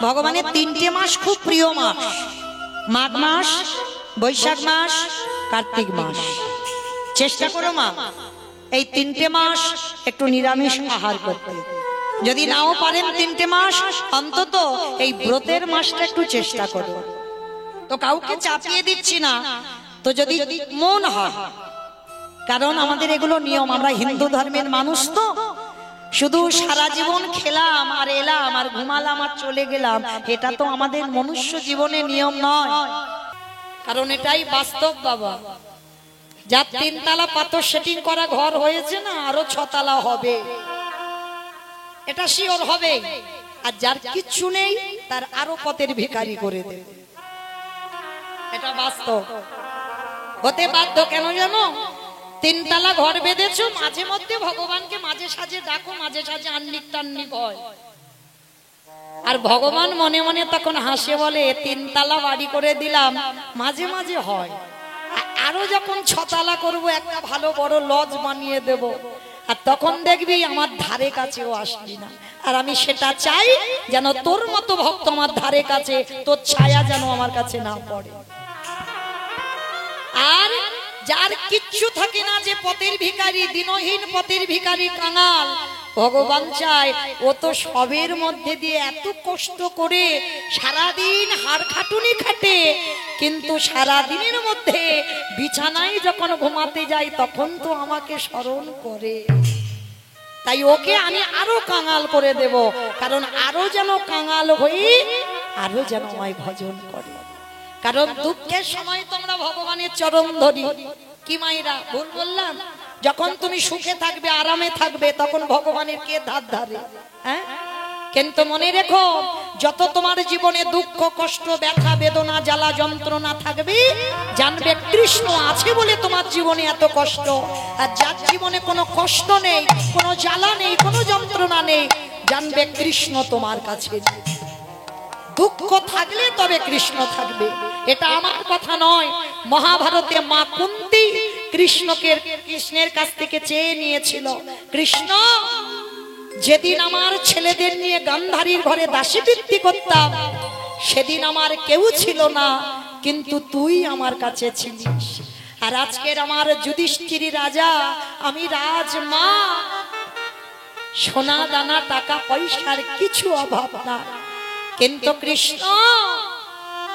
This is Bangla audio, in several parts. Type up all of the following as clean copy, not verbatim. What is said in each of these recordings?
ভগবানের তিনটে মাস খুব প্রিয় মাস, মাঘ মাস, বৈশাখ মাস, কার্তিক মাস। চেষ্টা করো মা এই তিনটে মাস একটু নিরামিষ আহার করতে। যদি নাও পারেন তিনটে মাস, অন্তত এই ব্রতের মাসটা একটু চেষ্টা করো। তো কাউকে চাপিয়ে দিচ্ছি না, তো যদি মন হয়, কারণ আমাদের এগুলো নিয়ম, আমরা হিন্দু ধর্মের মানুষ, তো শুধু সারা জীবন খেলাম আর এলাম আর ঘুমালাম আর চলে গেলাম, এটা তো আমাদের মনুষ্য জীবনের নিয়ম নয়। কারণ এটাই বাস্তব বাবা, যার তিনতলা পাথর সেটিং করা ঘর হয়েছে না, আরো 6 তলা হবে, এটা শিওর হবে। আর যার কিচ্ছু নেই তার আরো পথের ভিখারি করে দেবে, এটা বাস্তব। হতে বাধ্য কেন জানো? তিনতলা ঘর বেঁধেছো, মাঝে মধ্যে ভগবানকে মাঝে সাঝে ডাকো, মাঝে সাঝে আন্নিক টান্নিক হয়। আর ভগবান মনে মনে তখন হাসে, বলে তিনতলা বাড়ি করে দিলাম, মাঝে মাঝে হয়, আরো যখন 6 তলা করবো একটা ভালো বড় লজ বানিয়ে দেব, আর তখন দেখবি আমার ধারে কাছেও আসবি না। আর আমি সেটা চাই যেন তোর মতো ভক্ত আমার ধারে কাছে, তোর ছায়া যেন আমার কাছে না পড়ে। আর যার কিচ্ছু থাকে না, যে পথের ভিখারি, দিনহীন পথের ভিখারি, কাঙাল, ভগবান চায় ও তো সবের মধ্যে দিয়ে এত কষ্ট করে সারাদিন হাড় খাটুনি খাটে, কিন্তু সারাদিনের মধ্যে বিছানায় যখন ঘুমাতে যায় তখন তো আমাকে স্মরণ করে। তাই ওকে আমি আরো কাঙাল করে দেব, কারণ আরো যেন কাঙাল হই, আরো যেন আমায় ভজন করে। কারণ দুঃখের সময় তোমরা ভগবানের চরণ ধরি, কি মাইরা ভুল বললাম? যখন তুমি সুখে থাকবে, আরামে থাকবে, তখন ভগবানের কে ধার ধারে? হ্যাঁ, কিন্তু মনে রেখো, যত তোমার জীবনে দুঃখ, কষ্ট, ব্যথা, বেদনা, জ্বালা, যন্ত্রণা থাকবে, জানবে কৃষ্ণ আছে বলে তোমার জীবনে এত কষ্ট। আর যার জীবনে কোনো কষ্ট নেই, কোনো জ্বালা নেই, কোনো যন্ত্রণা নেই, জানবে কৃষ্ণ তোমার কাছে। দুঃখ থাকলে তবে কৃষ্ণ থাকবে, এটা আমার কথা নয়। মহাভারতে মা কুন্তী কৃষ্ণের কাছ থেকে চেয়ে নিয়েছিল, কৃষ্ণ যেদিন আমার ছেলেদের নিয়ে গান্ধারীর ঘরে দাসীবৃত্তি করতাম, সেদিন আমার কেউ ছিল না, কিন্তু তুই আমার কাছে ছিলিস। আর আজকের আমার যুধিষ্ঠির রাজা, আমি রাজমা, সোনা দানা টাকা পয়সার কিছু অভাব না, কিন্তু কৃষ্ণ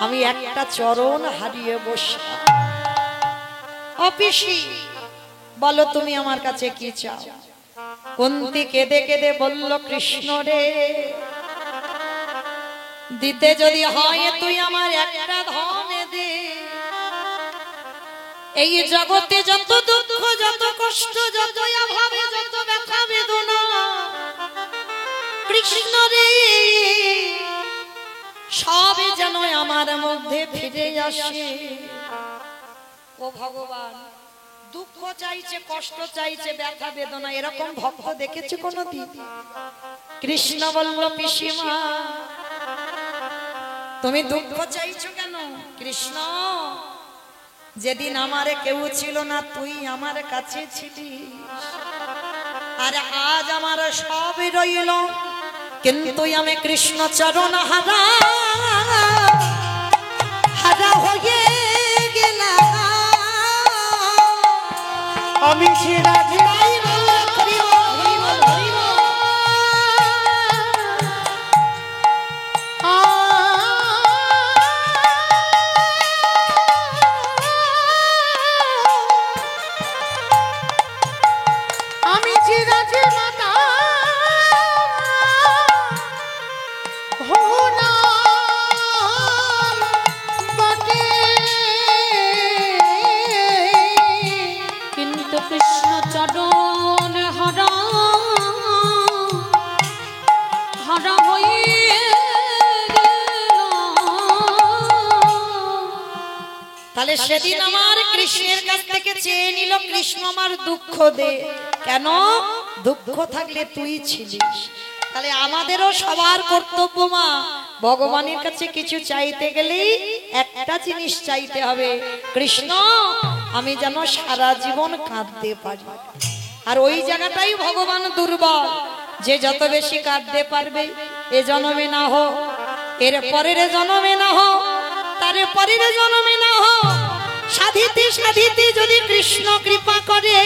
আমি একটা চরণ হারিয়ে বসে। অপিসি বলো তুমি আমার কাছে কি চাও? কুন্তী কেঁদে কেঁদে বলল, কৃষ্ণ রে, দিতে যদি হয় তুই আমার একটা ধন দে। এই জগতে যত দুঃখ, যত কষ্ট, যত অভাবে, যত ব্যথা বেদনা, কৃষ্ণ রে, সবই যেন আমার মধ্যে ফিরে আসে। ও ভগবান, দুঃখ চাইছে, কষ্ট চাইছে, ব্যথা বেদনা, এরকম ভক্ত দেখেছি কোনদিন? কৃষ্ণ বলল, পিসিমা তুমি দুঃখ চাইছো কেন? কৃষ্ণ, যেদিন আমারে কেউ ছিল না, তুই আমার কাছে ছিলিস, আর আজ আমার সব রইল, কিন্তু আমি কৃষ্ণ চরণ হারা হারা হয়ে গেলাম। আমি সেদিন আমার কৃষ্ণের কাছ থেকে চেয়ে নিল, কৃষ্ণ আমার দুঃখ দে। কেন? দুঃখ থাকলে তুই ছিলিস। তাহলে আমাদেরও সবার কর্তব্য মা, ভগবানের কাছে কিছু চাইতে গেলেই একটা জিনিস চাইতে হবে, কৃষ্ণ আমি যেন সারা জীবন কাঁদতে পারি। আর ওই জায়গাটাই ভগবান দুর্বল, যে যত বেশি কাঁদতে পারবে, এ জন্মে না হোক, এ এর পরের জন্মে না হো, তার পরের জন্মে না হো, সাধিতে সাধিতে যদি কৃষ্ণ কৃপা করে,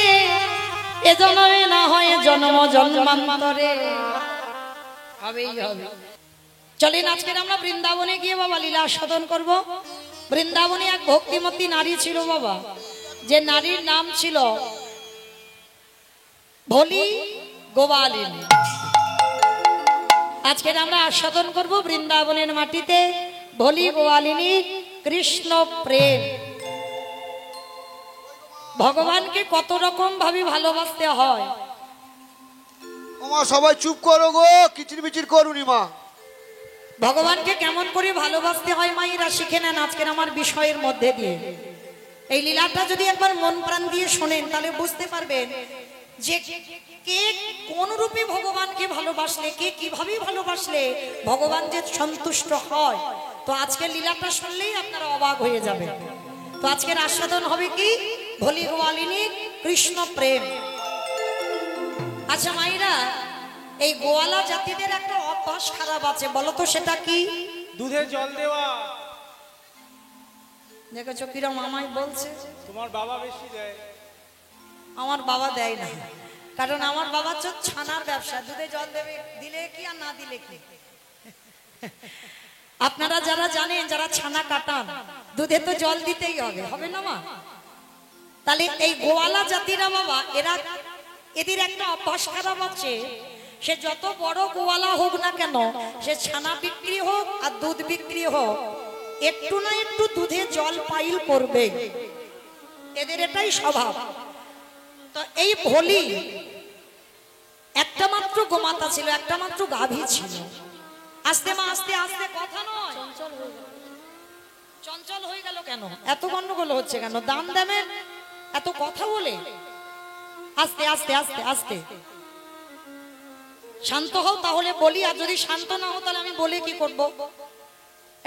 এ জন্মে না হয় জন্ম জন্মান্তরে হবেই হবে। চলেন আজকের আমরা বৃন্দাবনে গিয়ে বাবা লীলা আস্বাদন করব। বৃন্দাবনে এক ভক্তিমতী নারী ছিল বাবা, যে নারীর নাম ছিল ভোলি গোপালিনী। আজকের আমরা আস্বাদন করব বৃন্দাবনের মাটিতে ভোলি গোপালিনী কৃষ্ণ প্রেম। ভগবানকে কত রকম ভাবে ভালোবাসতে হয়। মা সবাই চুপ করো গো, কিচির মিচির করুনি মা। ভগবানকে কেমন করে ভালোবাসতে হয় মায়েরা শিখে নেন আজকের আমার বিষয়ের মধ্যে দিয়ে। এই লীলাটা যদি একবার মন প্রাণ দিয়ে শোনেন তাহলে বুঝতে পারবেন যে কে কোন রূপে ভগবানকে ভালোবাসলে, কে কিভাবে ভালোবাসলে ভগবান যে সন্তুষ্ট হয়। তো আজকের লীলাটা শুনলেই আপনারা অবাক হয়ে যাবেন। তো আজকের আস্বাদন হবে কি ভোলি গোপালিনী কৃষ্ণ প্রেম। আচ্ছা মায়েরা, এই গোয়ালা জাতিদের একটা অভ্যাস খারাপ আছে, বলো তো সেটা কি? দুধে জল দেওয়া। দেখেছো কিরম আমায় বলছে? তোমার বাবা বেশি দেয়। আমার বাবা দেয় না, কারণ আমার বাবা হচ্ছে ছানার ব্যবসা। দুধে জল দেবে, দিলে কি আর না দিলে কি। আপনারা যারা জানেন, যারা ছানা কাটান, দুধে তো জল দিতেই হবে, হবে না মা? তাহলে এই গোয়ালা জাতিরা বাবা, এদের একটা অভ্যাস খারাপ আছে। সে যত বড় গোয়ালা হোক না কেন, সে ছানা বিক্রি হোক আর দুধ বিক্রি হোক, একটু না একটু দুধে জল পাইল করবে। এদের এটাই স্বভাব। তো এই ভোলি একটা মাত্র গোমাতা ছিল, একটা মাত্র গাভী ছিল। আস্তে মা আস্তে আস্তে, কথা নয়, চঞ্চল হয়ে গেল কেন? এত গন্ডগোল হচ্ছে কেন? দাম দামের এত কথা বলে। আস্তে আস্তে আস্তে আস্তে শান্ত হও, তাহলে বলি। আর যদি শান্ত না হও তাহলে আমি বলে কি করব?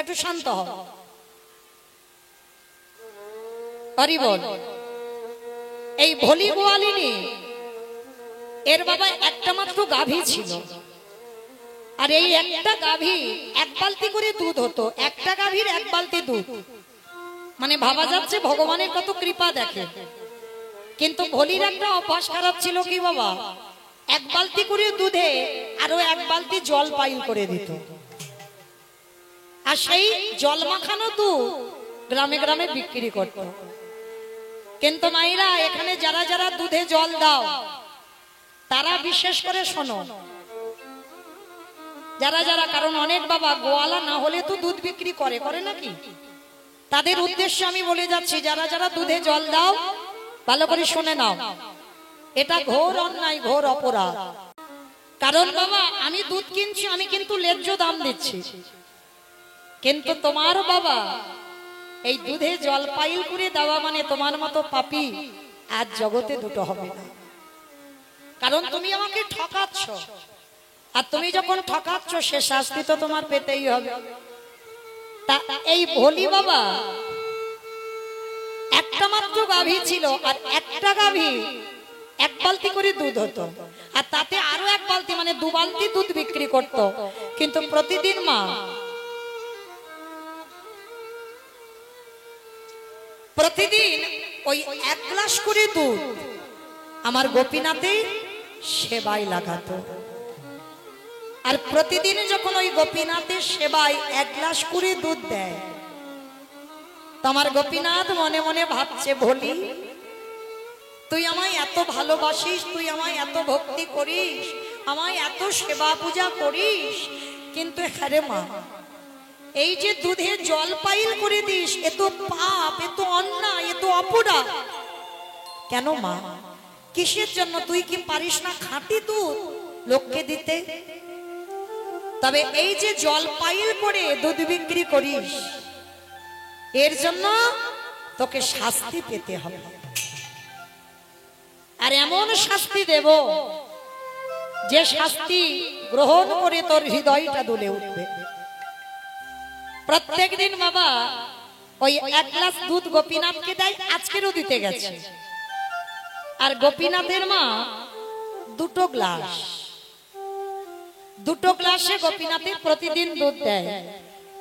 একটু শান্ত হও। হরি বল। এই ভোলি গোয়ালিনী এর বাবা একটা মাত্র গাভী ছিল। আর এই একটা গাভী এক বালতি করে দুধ হতো। একটা গাভীর এক বালতি দুধ, মানে ভাবা যাচ্ছে ভগবানের কত কৃপা দেখে। কিন্তু ভোলির একটা অভ্যাস খারাপ ছিল কি বাবা, এক বালতি করে দুধে আরো এক বালতি জল পাইল করে দিত। আর সেই জল মাখানো দুধ গ্রামে গ্রামে বিক্রি করত। কিন্তু মায়েরা, এখানে যারা যারা দুধে জল দাও তারা বিশেষ করে শোনো, যারা যারা, কারণ অনেক বাবা গোয়ালা না হলে তো দুধ বিক্রি করে, করে নাকি? তাদের উদ্দেশ্যে আমি বলে যাচ্ছি, যারা যারা দুধে জল দাও ভালো করে শুনে নাও, এটা ঘোর অন্যায়, ঘোর অপরাধ। কারণ বাবা, আমি দুধ কিনছি, আমি কিন্তু ন্যায্য দাম দিচ্ছি। কিন্তু তোমার বাবা এই দুধে জল পাইল করে দেওয়া মানে তোমার মতো পাপী আজ জগতে দুটো হবে না। কারণ তুমি আমাকে ঠকাচ্ছ, আর তুমি যখন ঠকাচ্ছ সে শাস্তি তো তোমার পেতেই হবে। তা এই ভোলি বাবা একটা মাত্র গাভী ছিল, আর একটা গাভী এক বালতি করে দুধ হতো, আর তাতে আরো এক বালতি মানে দু বালতি দুধ বিক্রি করত। কিন্তু প্রতিদিন মা প্রতিদিন ওই এক গ্লাস করে দুধ আমার গোপীনাথে সেবায় লাগাতো। আর প্রতিদিন যখন ওই গোপীনাথের সেবায় এক গ্লাস করে দুধ দেয়, তোমার গোপীনাথ মনে মনে ভাবছে, ভোলি তুই আমায় এত ভালোবাসিস, তুই আমায় এত ভক্তি করিস, আমায় এত সেবা পূজা করিস, কিন্তু হ্যারে মা, এই যে দুধে জল পাইল করে দিস, এ তো পাপ, এ তো অন্যায়, এ তো অপরাধ। কেন মা, কিসের জন্য? তুই কি পারিস না খাঁটি দুধ লোককে দিতে? তবে এই যে জল পাইল করে দুধ বিক্রি করিস, এর জন্য তোকে শাস্তি পেতে হবে। আর এমন শাস্তি দেব যে শাস্তি গ্রহণ করে তোর হৃদয়টা দুলে উঠবে। প্রত্যেক দিন বাবা ওই এক গ্লাস দুধ গোপীনাথকে দেয়, আজকেরও দিতে গেছে। আর গোপীনাথের মা দুটো গ্লাসে গোপীনাথের প্রতিদিন দুধ দেয়।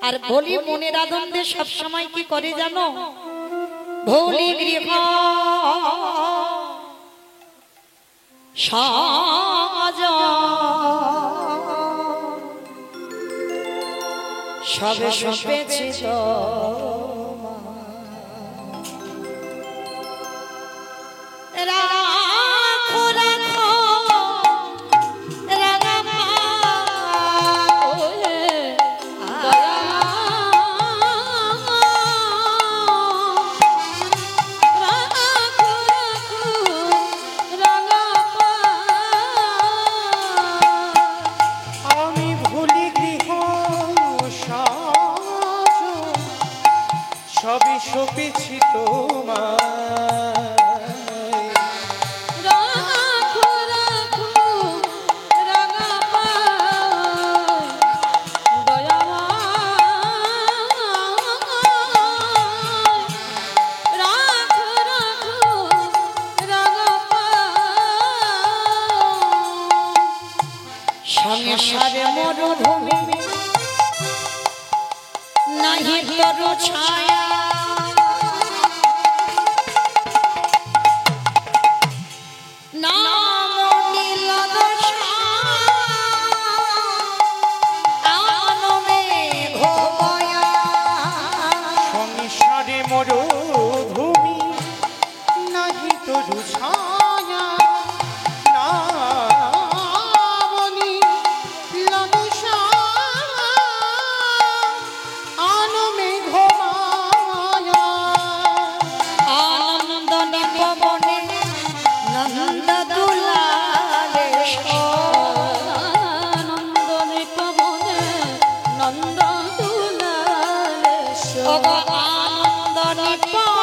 আর ভোলি মনের আনন্দে সবসময় কি করে জানো? ভোলি গৃহ সাজ সবে সপেছে তো রাখো রাখো রাঙা আমি ভুলি গৃহ সাজ সবই সপেছি তোমার সংসারে মরুভূমি নাহি তরু ছায়া নাম নীল দশা আনমে ঘোয়া সংসারে মরুভূমি নাহি তরু ছায়া নামনি লদশা আনমে ঘোমায়া আনন্দ নিপবনে নন্দ দুলালে আনন্দ নিপবনে নন্দ দুলালে আনন্দ নিপবনে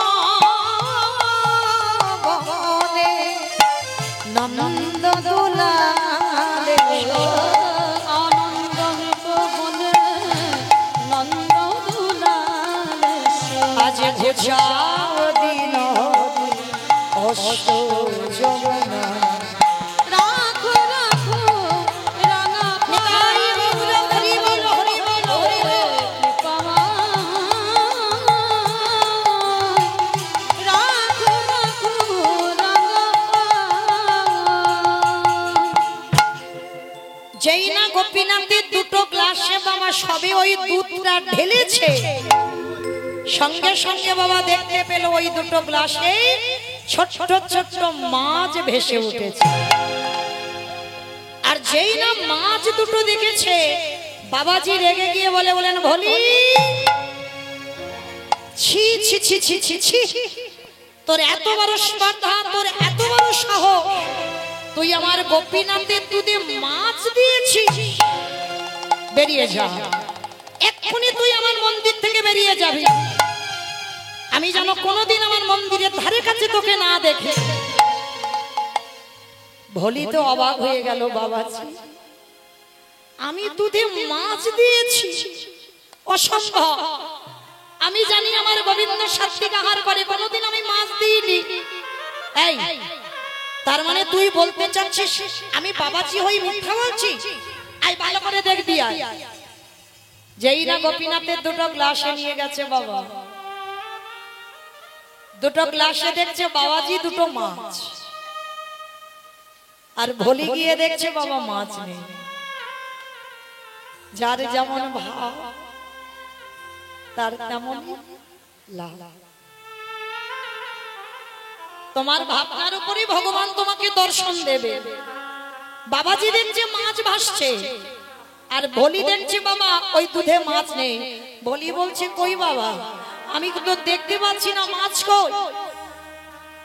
নন্দ দুলালে আনন্দ নিপবনে নন্দ দুলালে আজ ঘুচাও দিন অষ্ট যমুনা রাখো রাখো রাঙা পাই হরি বল হরি বল হরি বল পাওয়া রাখো রাখো রাঙা যেই না গোপীনাথের দুটো গ্লাসে বাবা সবে ওই দুধটা ঢেলেছে সঙ্গে সঙ্গে বাবা দেখতে পেল ওই দুটো গ্লাসে ছোট ছোট মাছ ভেসে উঠেছে। আর যেই না মাছ দুটো দেখেছে বাবাজি রেগে গিয়ে বলেন ভোলি ছি ছি ছি ছি ছি ছি তোর এত বড় স্পর্ধা, তোর এত বড় সাহস, তুই আমার গোপীনাথের দুধে মাছ দিয়েছিস, বেরিয়ে যা এক্ষুনি, তুই আমার মন্দির থেকে বেরিয়ে যাবি, আমি যেন কোনোদিন আমার মন্দিরের ধারে কাছে তোকে না দেখে। ভোলি তো অবাক হয়ে গেল, বাবাজি আমি দুধে মাছ দিয়েছি, অসম্ভব, আমি জানি আমার গোবিন্দ সাত্বিক আহার করে, কোনোদিন আমি মাছ দিইনি। এই তার মানে তুই বলতে চাচ্ছিস আমি বাবাজি হই মিথ্যা বলছি? আই ভালো করে দেখবি। যেই না গোপীনাথের দুটো গ্লাসে নিয়ে গেছে বাবা, দুটো গ্লাসে দেখছে বাবাজি দুটো মাছ, আর ভোলি গিয়ে দেখছে বাবা মাছ নেই। যার যেমন ভাব তার তেমন লাভ। তোমার ভাবনার উপরই ভগবান তোমাকে দর্শন দেবে। বাবাজি দেখছে মাছ ভাসছে, আর ভোলি দেখছে বাবা ওই দুধে মাছ নেই। ভোলি বলছে কই বাবা, আমি তো দেখতে পাচ্ছি না মাছ কই।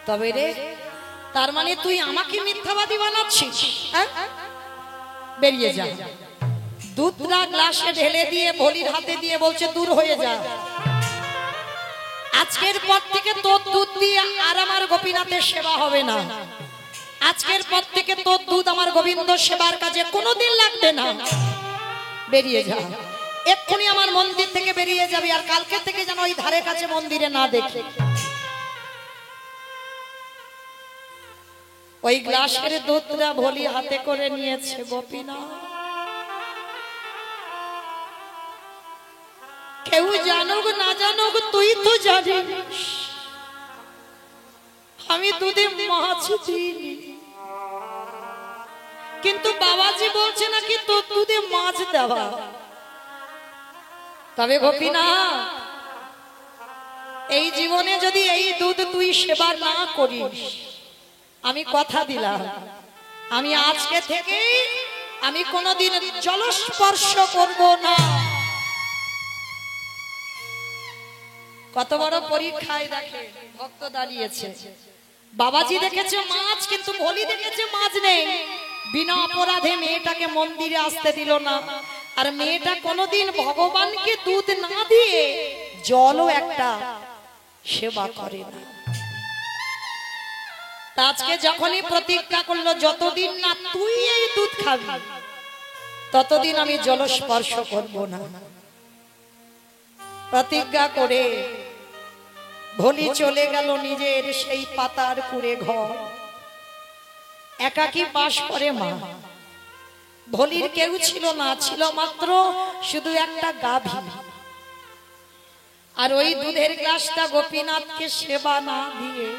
তবে রে, তার মানে তুই আমাকে মিথ্যাবাদী বানাচ্ছিস? বেরিয়ে যা। দুধটা গ্লাসে ঢেলে দিয়ে ভোলির হাতে দিয়ে বলছে দূর হয়ে যা, আজকের পর থেকে তোর দুধ দিয়ে আর আমার গোপীনাথের সেবা হবে না। আজকের পর থেকে তোর দুধ আমার গোবিন্দ সেবার কাজে কোনোদিন লাগবে না। বেরিয়ে যা, এক্ষুনি আমার মন্দির থেকে বেরিয়ে যাবি, আর কালকে থেকে যেন ওই ধারে কাছে মন্দিরে না দেখে। ওই গ্লাসের দুধটা ভোলি হাতে করে নিয়েছে গোপীনাথ। কেউ জানুক না জানুক তুই তো জানিস আমি দুধে মাছ দিইনি, কিন্তু বাবাজি বলছে নাকি তোর দুধে মাছ দেওয়া। তবে গোপীনাথ, এই জীবনে যদি এই দুধ তুই সেবা না করিস, আমি কথা দিলাম আমি আজকে থেকে আমি কোনোদিন জলস্পর্শ করব না। কত বড় পরীক্ষায় দেখে ভক্ত দাঁড়িয়েছে, বাবাজি দেখেছে মাছ, কিন্তু ভোলি দেখেছে মাছ নেই। বিনা অপরাধে মেয়েটাকে মন্দিরে আসতে দিল না, আর মেয়েটা কোনোদিন ভগবানকে দুধ না দিয়ে জলও একটা সেবা করে না। আজকে যখনই প্রতিজ্ঞা করলো যতদিন না তুই এই দুধ খাবি ততদিন আমি জলস্পর্শ করব না, প্রতিজ্ঞা করে ভোলি চলে গেল নিজের সেই পাতার কুড়ে ঘর। একাকী বাস করে মা। ভোলির কেউ ছিল না, ছিল মাত্র শুধু একটা গাভী। আর ওই দুধের গ্লাসটা গোপীনাথকে সেবা না দিয়ে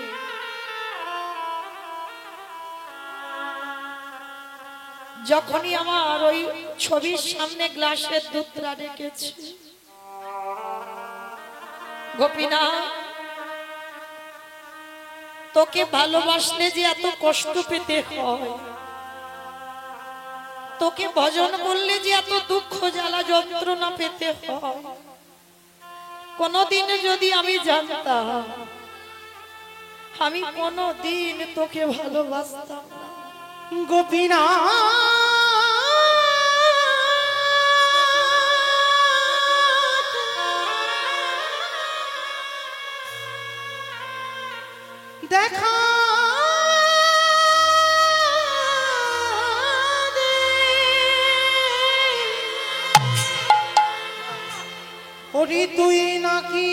যখনই আমার ওই ছবির সামনে গ্লাসের দুধটা রেখেছি, গোপীনাথ তোকে ভালোবাসলে যে এত কষ্ট পেতে হয়, তোকে ভজন করলে যে এত দুঃখ জ্বালা যন্ত্রণা পেতে হয়, কোনদিন যদি আমি জানতাম আমি কোনদিন তোকে ভালোবাসতাম না। গোপীনাথ দেখা দে, ওরে তুই নাকি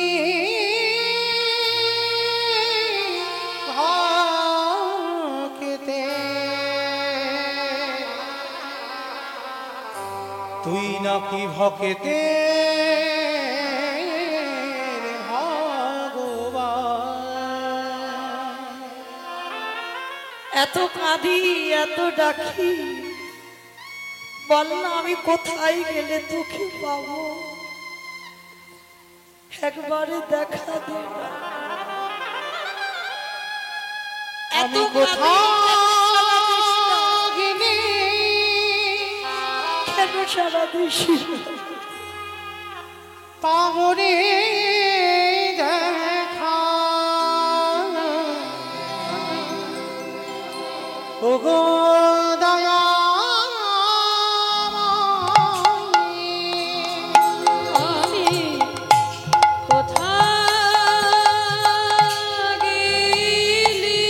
ভক্তে, তুই নাকি ভক্তে এত কাঁদি এত ডাকি, বল না আমি কোথায় গেলে তোকে পাবো, একবারে দেখা দে না। এত আমি কোথায় গেলে কেন সারা দিস পাবরে দেখা, ওগো দয়া আমি কোথায় গেলি,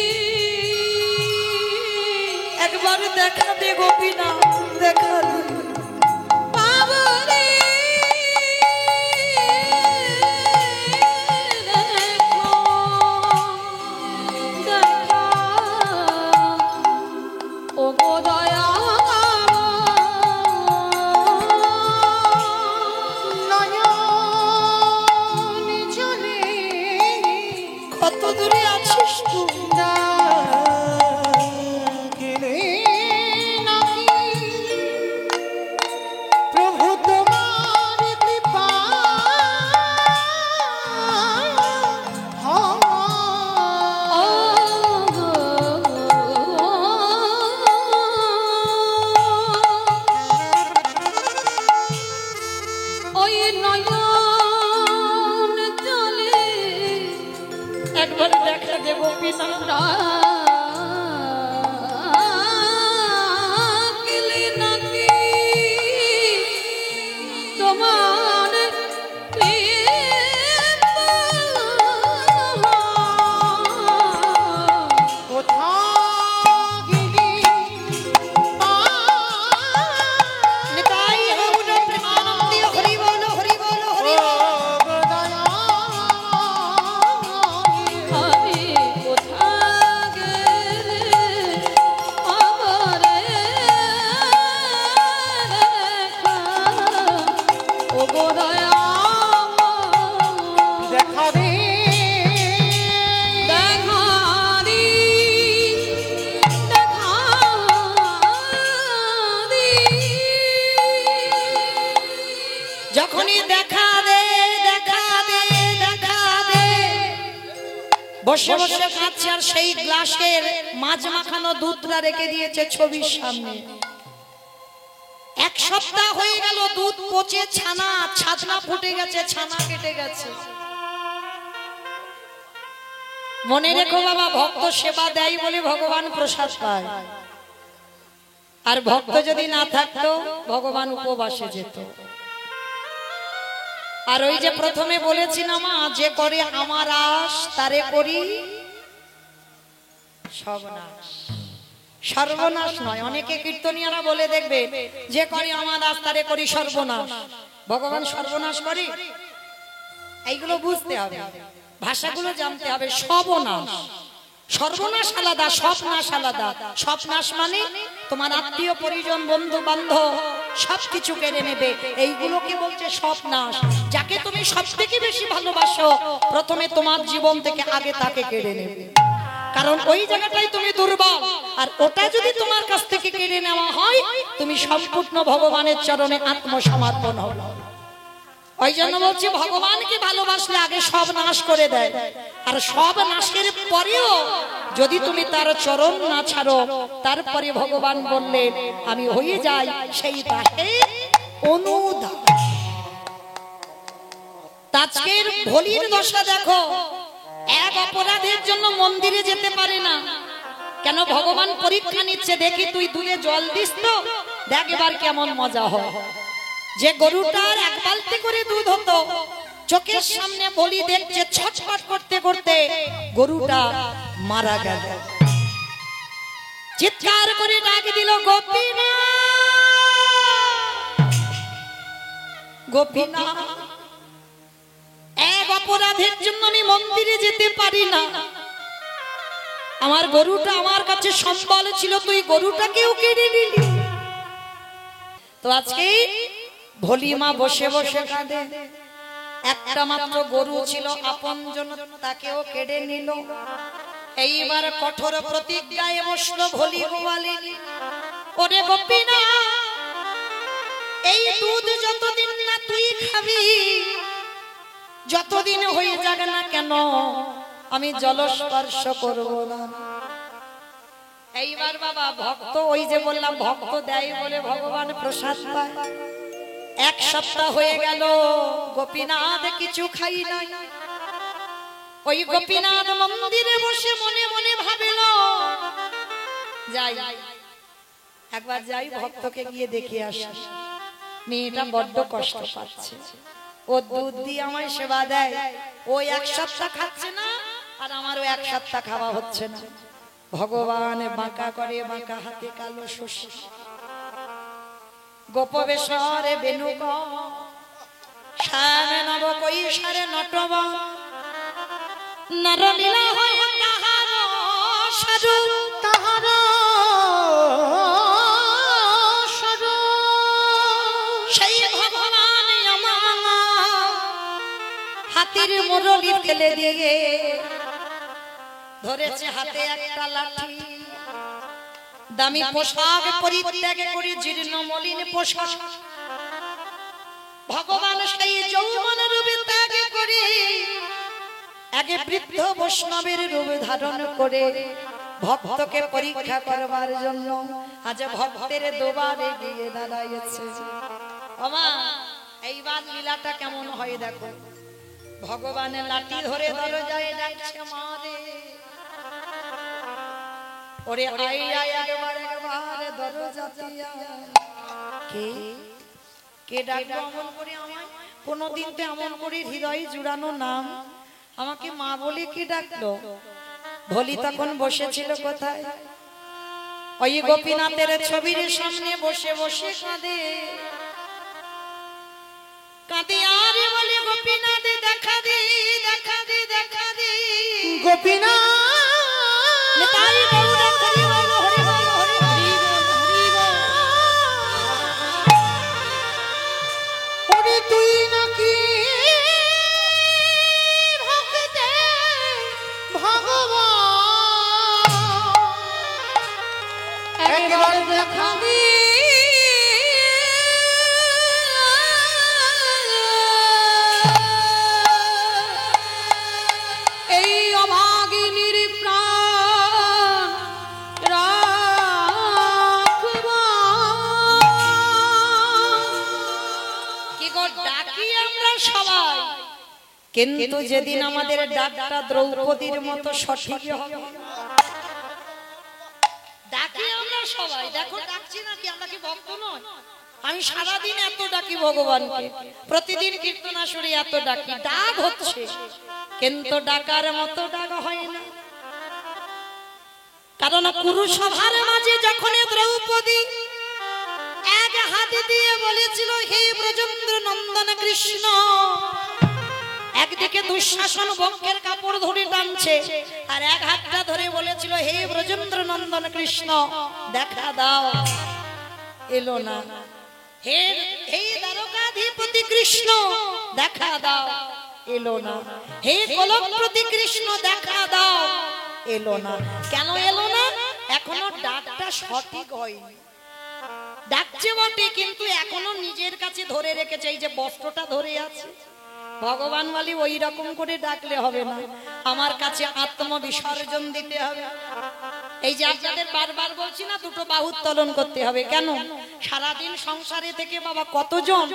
একবার দেখা দে গোপীনাথ, দেখা দে। কত দূরে আছিস তুই? প্রভু তোমার কৃপা ওই নয়ন চলে একবার দেখা দে গোপীনাথ। গেলে নাকি তোমার নিতাই হরিবল প্রেমানন্দে হরিবল হরিবল হরিবল। আমি কোথায় দেখা দে দেখা দে দেখা দে। বসে বসে খাচ্ছে আর সেই গ্লাসের মাঝ মাখানো দুধটা রেখে দিয়েছে ছবির সামনে। এক সপ্তাহ হয়ে গেল, দুধ পচে ছানা ছাতনা ফুটে গেছে, ছানা কেটে গেছে। মনে রেখো বাবা, ভক্ত সেবা দেয় বলে ভগবান প্রসাদ পায়, আর ভক্ত যদি না থাকতো ভগবান উপবাসে যেত। আর ওই যে প্রথমে বলেছিলাম, যে করে আমার আশ তারে করি সর্বনাশ। সর্বনাশ নয়, অনেকে কীর্তনিয়ারা বলে দেখবে, যে করে আমার আশ তারে করি সর্বনাশ। ভগবান সর্বনাশ করে? এইগুলো বুঝতে হবে, ভাষাগুলো জানতে হবে। সর্বনাশ, সর্বনাশ আলাদা, সবনাশ আলাদা। সবনাশ মানে তোমার আত্মীয় পরিজন বন্ধু বান্ধব সবকিছু কেড়ে নেবে, এইগুলোকে বলছে সবনাশ। যাকে তুমি সব থেকে বেশি ভালোবাসো, প্রথমে তোমার জীবন থেকে আগে তাকে কেড়ে নেবে, কারণ ওই জায়গাটাই তুমি দুর্বল। আর ওটা যদি তোমার কাছ থেকে কেড়ে নেওয়া হয়, তুমি সম্পূর্ণ ভগবানের চরণে আত্মসমর্পণ হবে। ওই জন্য বলছি, ভগবানকে ভালোবাসলে আগে সব নাশ করে দেয়, আর সব নাশের পরেও যদি তুমি তার চরণ না ছাড়ো, তারপরে ভগবান বললেন আমি হয়ে যাই সেই দাহে অনুদান। আজকের ভোলির দশা দেখো, এক অপরাধের জন্য মন্দিরে যেতে পারে না কেন? ভগবান পরীক্ষা নিচ্ছে, দেখি তুই দুধে জল দিস তো, দেখ এবার কেমন মজা হয়। যে গরুটার এক বালতি করে দুধ হতো, চোখের সামনে বলি দেখছে, ছটফট করতে করতে গরুটা মারা গেল। চিৎকার করে ডাক দিল, গোপীনা গোপীনা, এক অপরাধের জন্য আমি মন্দিরে যেতে পারি না, আমার গরুটা আমার কাছে সম্বল ছিল, তুই গরুটাকেও কেড়ে নিলি। তো আজকে ভোলি মা বসে বসে কাঁদে, একটা মাত্র গরু ছিল আপনজন, তাকেও কেড়ে নিল। এইবার কঠোর প্রতিজ্ঞায় বসলো ভোলি গোয়ালি, ওরে গোপীনা, এই দুধ যতদিন না তুই খাবি, যতদিন হয়ে যাবে না কেন, আমি জলস্পর্শ করব না। এইবার বাবা ভক্ত, ওই যে বললাম ভক্ত দেয় বলে ভগবান প্রসাদ পায়। এক সপ্তাহ হয়ে গেল, গোপীনাথ কিছু খাই নাই। ওই গোপীনাথ মন্দিরে বসে মনে মনে ভাবিল, যাই একবার যাই, ভক্তকে গিয়ে দেখে আসি, মেয়েটা বড্ড কষ্ট পাচ্ছে, ও দুধ দিয়ে আমায় সেবা দেয়, ও এক সপ্তাহ খাচ্ছে না, আর আমারও এক সপ্তাহ খাওয়া হচ্ছে না। ভগবান বাঁকা করে, বাঁকা হাতে কালো শশী, গোপবেশরে বেনুগ, শ্যাম নব কৈশারে নটব, নরলীলা হয় তাহার সাধু, তাহার সরু সেই ভগবান আমার হাতির মুরলি ফেলে দিয়ে ধরেছে হাতে একটা লাঠি। দামি পোশাক পরিত্যাগ করে জীর্ণ মলিন পোশাক, ভগবান সেই যৌবন রূপে ত্যাগ করে আগে বৃদ্ধ বৈষ্ণবের রূপ ধারণ করে ভক্তকে পরীক্ষা করবার জন্য আজ ভক্তের দোবারে গিয়ে দাঁড়াইছে। ওমা, এইবার লীলাটা কেমন হয় দেখো। ভগবানের লাঠি ধরে দরজায় ডাকছে, মা রে, ওরে আই আই একবার একবার দরজা দিয়া। কে কে ডাকলো এমন করে আমায়? কোনদিন তো এমন করে হৃদয় জুড়ানো নাম আমাকে মা বলে কে ডাকলো? ভোলি তখন বসেছিল কোথায়? ওই গোপীনাথের ছবির সামনে বসে বসে কাঁদে কাঁদে, আর বলে গোপীনাথ দেখা দে দেখা দে দেখা দে। গোপীনাথ তাই গৌর হরি বল হরি বল হরি হরি বল হরি বল। ওরে তুই নাকি ভক্তে ভগবান, একবার দেখা দি সবাই, কিন্তু যেদিন আমাদের ডাকটা দ্রৌপদীর মতো সঠিক হবে, ডাকি আমরা সবাই। দেখো ডাকছি নাকি, আমরা কি ভক্ত নয়? আমি সারাদিন এত ডাকি ভগবানকে, প্রতিদিন কীর্তনাসরে এত ডাকি, ডাক হচ্ছে, কিন্তু ডাকার মতো ডাক হয় না। কারণ কুরুসভার মাঝে যখন দ্রৌপদী এক হাত দিয়ে বলেছিল হে ব্রজেন্দ্র নন্দন কৃষ্ণ, একদিকে দুঃশাসন বঙ্কের কাপড় ধরে টানছে, আর এক হাতটা ধরে বলেছিল হে ব্রজেন্দ্র নন্দন কৃষ্ণ দেখা দাও, এলো না। হে হে দ্বারকাধিপতি কৃষ্ণ দেখা দাও, এলো না। হে কলমপ্রতি কৃষ্ণ দেখা দাও, এলো না। কেন এলো না? এখনো ডাকটা সঠিক হয়নি। ডাকছে বটে, কিন্তু এখনো নিজের কাছে ধরে রেখেছে, এই যে বস্ত্রটা ধরে আছে। ভগবান বলি ওই রকম করে ডাকলে হবে না, আমার কাছে আত্মবিসর্জন দিতে হবে। এই যে আপনাদের বারবার বলছি না, দুটো বাহু উত্তোলন করতে হবে। কেন? সারাদিন সংসারে থেকে বাবা কতজন,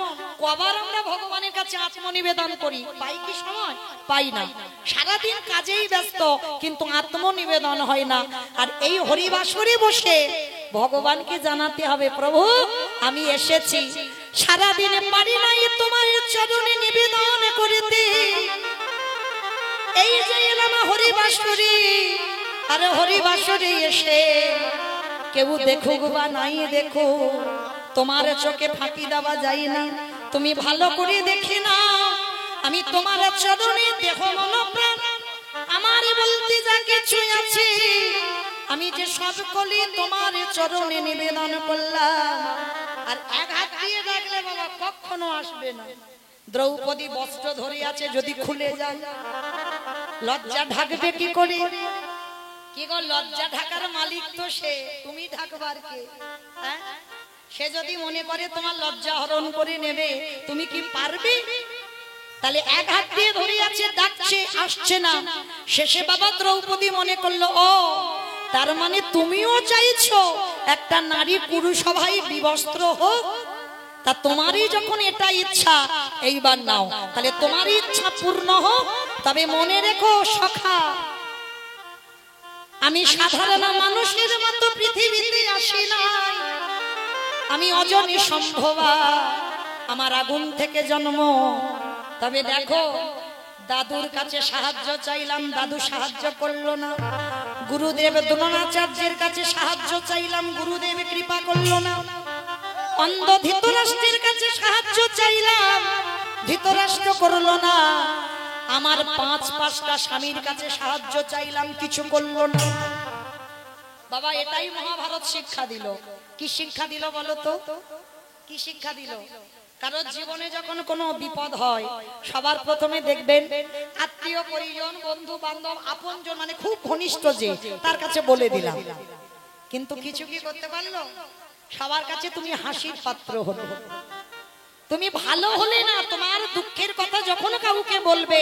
কবার আমরা ভগবানের কাছে আত্মনিবেদন করি, পাই কি সময়? পাই না। সারাদিন কাজেই ব্যস্ত, কিন্তু আত্মনিবেদন হয় না। আর এই হরিবাসরে বসে ভগবানকে জানাতে হবে প্রভু আমি এসেছি, সারাদিনে পারি নাই তোমার চরণে নিবেদন করিতে, এই যে এলাম হরিবাসরে। আরে হরিবাসরে এসে কেউ দেখুক বা নাই দেখুক, তোমার চোখে ফাঁকি দেওয়া যায় না। তুমি ভালো করে দেখে না, আমি তোমার চরণে দেহ মন প্রাণ আমার বলতে যা কিছু আছে, আমি যে সব কলি তোমার চরণে নিবেদন করলাম। আর এক হাত দিয়ে রাখলে বাবা কখনো আসবে না। দ্রৌপদী বস্ত্র ধরে আছে, যদি খুলে যায় লজ্জা ঢাকবে কি করে? কি গো, লজ্জা ঢাকার মালিক তো সে, তুমি ঢাকবার কে? হ্যাঁ, সে যদি মনে করে তোমার লজ্জা হরণ করে নেবে, তুমি কি পারবে? তাহলে এক হাত দিয়ে ধরে আছে, ডাকছে, আসছে না। শেষে বাবা দ্রৌপদী মনে করলো ও তার মানে তুমিও চাইছো একটা নারী পুরুষভাই বিবস্ত্র হোক, তা তোমারই যখন এটা ইচ্ছা এইবার নাও, তাহলে তোমারই ইচ্ছা পূর্ণ হোক। তবে মনে রেখো সখা, আমি সাধারণ মানুষের মতো পৃথিবীতে আসি না, আমি অজনী সম্ভবা, আমার আগুন থেকে জন্ম। তবে দেখো দাদুর কাছে সাহায্য চাইলাম, দাদু সাহায্য করলো না। গুরুদেব দ্রোণাচার্যের কাছে সাহায্য চাইলাম, গুরুদেব কৃপা করলো না। অন্ধ ধৃতরাষ্ট্রের কাছে সাহায্য চাইলাম, ধৃতরাষ্ট্র করলো না। আমার পাঁচটা স্বামীর কাছে সাহায্য চাইলাম, কিছু করলো না। বাবা এটাই মহাভারত শিক্ষা দিল। কি শিক্ষা দিল বলো তো? কি শিক্ষা দিল? কারণ জীবনে যখন কোনো বিপদ হয় সবার প্রথমে দেখবেন আত্মীয় পরিজন বন্ধু বান্ধব আপনজন, মানে খুব ঘনিষ্ঠ যে, তার কাছে বলে দিলাম। কিন্তু কিছু কি করতে পারলো? সবার কাছে তুমি হাসির পাত্র হলে, তুমি ভালো হলে না, তোমার দুঃখের কথা যখন কাউকে বলবে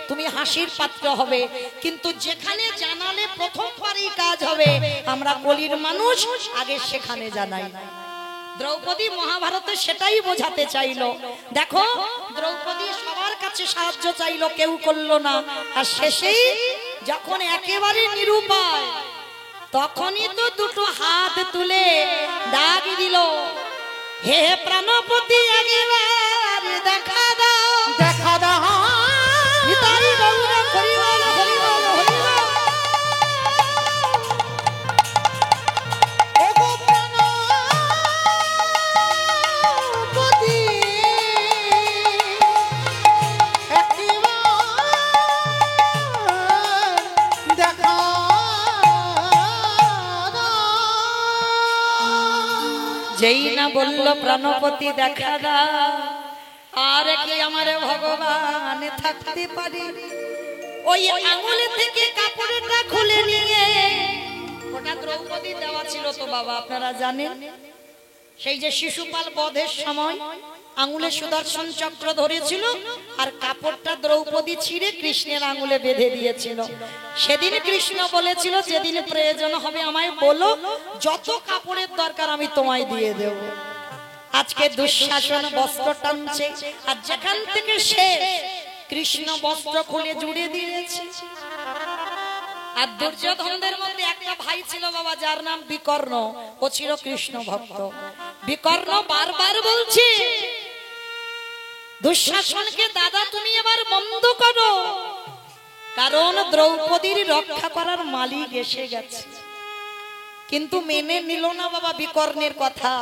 তুমি হাসির পাত্র হবে। কিন্তু যেখানে জানালে প্রথমবারই কাজ হবে, আমরা কলির মানুষ আগে সেখানে জানাই। দ্রৌপদী মহাভারতে সেটাই বোঝাতে চাইলো। দেখো দ্রৌপদী সবার কাছে সাহায্য চাইলো, কেউ করলো না। আর শেষেই যখন একেবারে নিরুপায়, তখনই তো দুটো হাত তুলে ডাক দিল, হে প্রাণপতি একবার দেখা দাও, দেখা দাও। নিতাই গৌর হরিবল হরিবল হরিবল। ওগো প্রাণপতি একবার দেখা যেই না বলল প্রাণপতি দেখা দাও, আর কি আমার ভগবান থাকতে পারে? ওই আঙুলে থেকে কাপড়টা খুলে নিয়ে, ওটা দ্রৌপদী দেওয়া ছিল তো বাবা, আপনারা জানেন। সেই যে শিশুপাল বধের সময় আঙুলে সুদর্শন চক্র ধরেছিল, আর কাপড়টা দ্রৌপদী ছিঁড়ে কৃষ্ণের আঙুলে বেঁধে দিয়েছিল। সেদিন কৃষ্ণ বলেছিল যেদিন প্রয়োজন হবে আমায় বলো, যত কাপড়ের দরকার আমি তোমায় দিয়ে দেব। আজকে দুঃশাসন বস্ত্র টানছে, আর যেখান থেকে শেষ কৃষ্ণ বস্ত্র খুলে জুড়ে দিয়েছে। আর দুর্যোধনদের মধ্যে একটা ভাই ছিল বাবা, যার নাম বিকর্ণ। ও ছিল কৃষ্ণ ভক্ত। বিকর্ণ বারবার বলছে দুঃশাসনকে, দাদা তুমি এবার বন্ধ করো, কারণ দ্রৌপদীর রক্ষা করার মালিক এসে গেছে। কিন্তু মেনে নিল না বাবা বিকর্ণের কথা,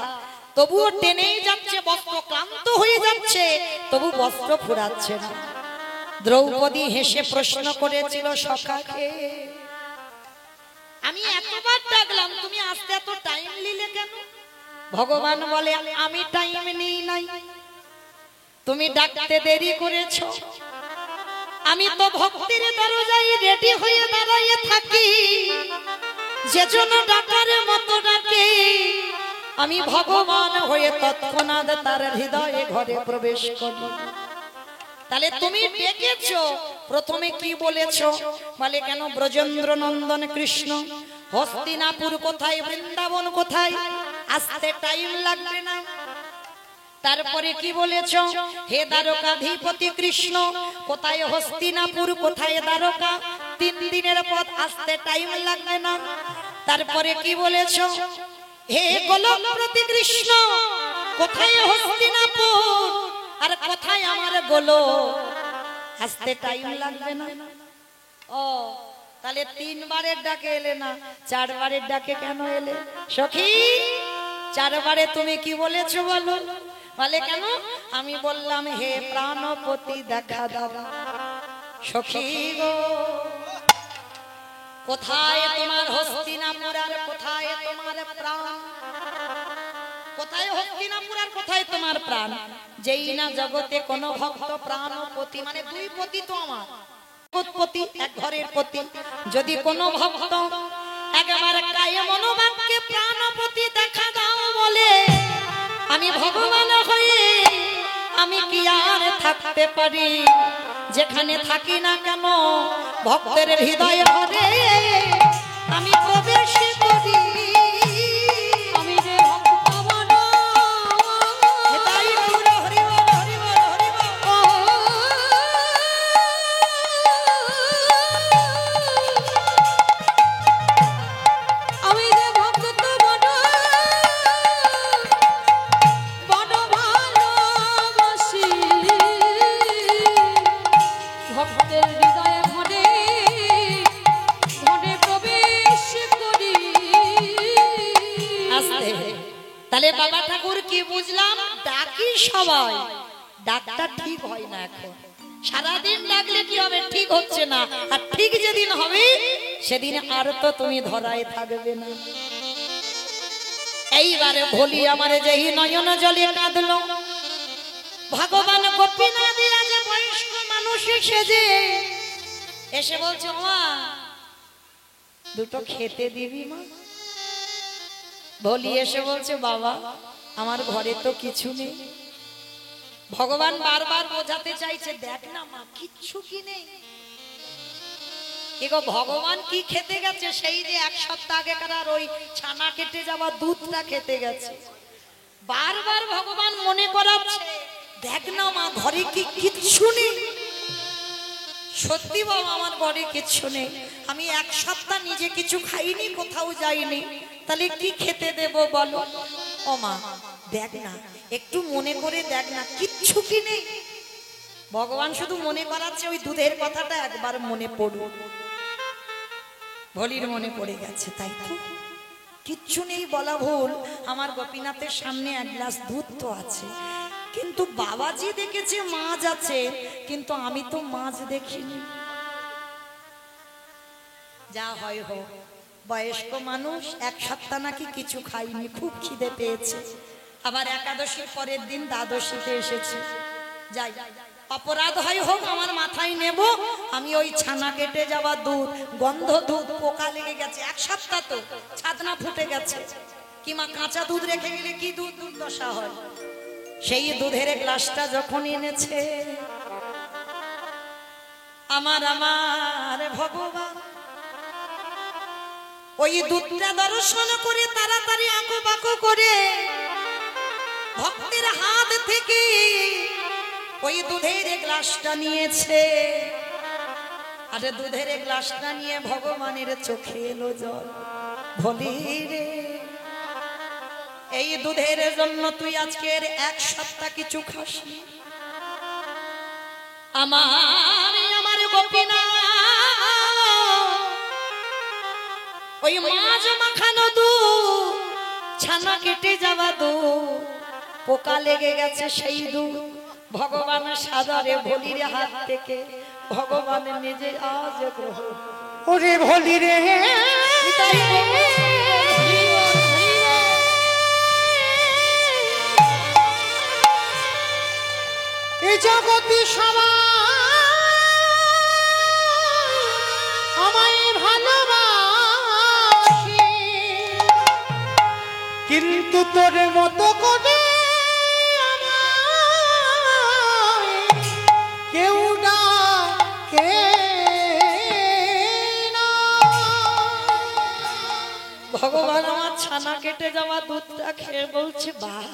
তবুও টেনেই যাচ্ছে, বস্ত্র ক্লান্ত হয়ে যাচ্ছে, তবু বস্ত্র ফুরাচ্ছে না। দ্রৌপদী হেসে প্রশ্ন করেছিল, সখাকে আমি এতবার ডাকলাম, তুমি আসতে এত টাইম নিলে কেন? ভগবান বলে, আমি টাইম নিই নাই, তুমি ডাকতে দেরি করেছো। আমি তো ভক্তির দরজায় রেডি হয়ে দাঁড়িয়ে থাকি, যেজন্য ডাকার মতো ডাকে আমি ভগবান হয়ে তৎক্ষণাৎ তার হৃদয়ে ঘরে প্রবেশ করি। তাহলে তুমি ডেকেছো, প্রথমে কি বলেছো? বলে কেন ব্রজেন্দ্র নন্দন কৃষ্ণ, হস্তিনাপুর কোথায়, বৃন্দাবন কোথায়, আসতে টাইম লাগবে না। তারপরে কি বলেছ? হে দ্বারকাধিপতি কৃষ্ণ, কোথায় হস্তিনাপুর, কোথায় দ্বারকা, 3 দিনের পথ, আসতে টাইম লাগবে না। তারপরে কি বলেছ? হে গোলকপ্রতি কৃষ্ণ, কোথায় হস্তিনাপুর আর কোথায় আমার গোলক, আসতে টাইম লাগবে না। ও তাহলে 3 বারের ডাকে এলে না, 4 বারের ডাকে কেন এলে? সখী 4 বারে তুমি কি বলেছো বলো? বলে কেন? আমি বললাম হে প্রাণপতি দেখা দাও। সখী গো, কোথায় তোমার হস্তিনাপুর আর কোথায় তোমার প্রাণ? কোথায় হস্তিনাপুর আর কোথায় তোমার প্রাণ? যেই না জগতে কোন ভক্ত প্রাণপতি, মানে 2 পতি তো আমার, জগৎপতি এক ঘরের পতি, যদি কোন ভক্ত একবার কায়ে মনোবাক্যে প্রাণপতি দেখা দাও বলে, আমি ভগবান হয়ে আমি কি আর থাকতে পারি? যেখানে থাকি না কেন ভক্তের হৃদয়ে ঘরে আমি প্রবেশ করি। আমি যে ভক্ত মন, তাই পুরো হরি বল হরি বল হরি বল। আমি যে ভক্ত মন, বড় ভালোবাসি, ভক্তের হৃদয়ে ঘরে ঘরে প্রবেশ করি। আস্তে। তাহলে বাবা ঠাকুর কি বুঝলাম? ডাকি সবাই, ডাকটা ঠিক হয় না। এখন সারাদিন ডাকলে কি হবে? ঠিক হচ্ছে না। আর ঠিক যেদিন হবে সেদিন আর তো তুমি ধরায় থাকবে না। এইবারে ভোলি আমার যেই নয়ন জলে কাঁদলো, ভগবান গোপীনাথ আজ বয়স্ক মানুষ সেজে এসে বলছে, মা 2টো খেতে দিবি মা? ভোলি এসে বলছে, বাবা আমার ঘরে তো কিছু নেই। ভগবান বারবার বোঝাতে চাইছে, দেখ না মা কিচ্ছু কি নেই। এগো ভগবান কি খেতে গেছে? সেই যে 1 সপ্তাহ আগেকার ওই ছানা কেটে যাওয়া দুধটা খেতে গেছে। বারবার ভগবান মনে করাচ্ছে, দেখ না মা ঘরে কি কিচ্ছু নেই। সত্যি বাবা আমার ঘরে কিচ্ছু নেই, আমি 1 সপ্তাহ নিজে কিছু খাইনি, কোথাও যাইনি, তাহলে কি খেতে দেব বলো? ও মা দেখ না, একটু মনে করে দেখ না কিচ্ছু কি নেই। ভগবান শুধু মনে করাচ্ছে, ওই দুধের কথাটা একবার মনে পড়ো। ভোলির মনে পড়ে গেছে, তাই তো কিচ্ছু নেই বলা ভুল। আমার গোপীনাথের সামনে 1 গ্লাস দুধ তো আছে, কিন্তু বাবাজি দেখেছে মাছ আছে, কিন্তু আমি তো মাছ দেখিনি। যা হয় হোক, বয়স্ক মানুষ 1 সপ্তাহ নাকি কিছু খাইনি, খুব খিদে পেয়েছে। আবার একাদশীর পরের দিন দ্বাদশীতে এসেছে। যাই, অপরাধ হয় হোক আমার মাথায় নেব, আমি ওই ছানা কেটে যাওয়া দুধ, গন্ধ দুধ, পোকা লেগে গেছে, 1 সপ্তাহ তো ছাদনা ফুটে গেছে। কিমা কাঁচা দুধ রেখে গেলে কি দুধ দুর্দশা হয়। সেই দুধের গ্লাসটা যখন এনেছে, আমার ভগবান ওই দুধটা দর্শন করে তাড়াতাড়ি আঁকো বাঁকো করে ভক্তের হাত থেকে ওই দুধের গ্লাসটা নিয়েছে, আর দুধের গ্লাসটা নিয়ে ভগবানের চোখে এলো জল। ভোলি রে, এই দুধের জন্য তুই আজকের এক সপ্তাহ কিছু খাসনি। আমার গোপীনা ওই মাছ মাখানো দুধ, ছানা কেটে যাওয়া দুধ, পোকা লেগে গেছে সেই দুধ ভগবান সাদরে ভোলির হাত থেকে ভগবান নিজে আজ গ্রহণ। ওরে ভোলি রে, এই জগতি সবাই আমায় ভালোবাসে, কিন্তু তোর মতো করে আমায় কেউ ডাকে না। ভগবান আমার ছানা কেটে যাওয়া দুধটা খেয়ে বলছে, বাহ,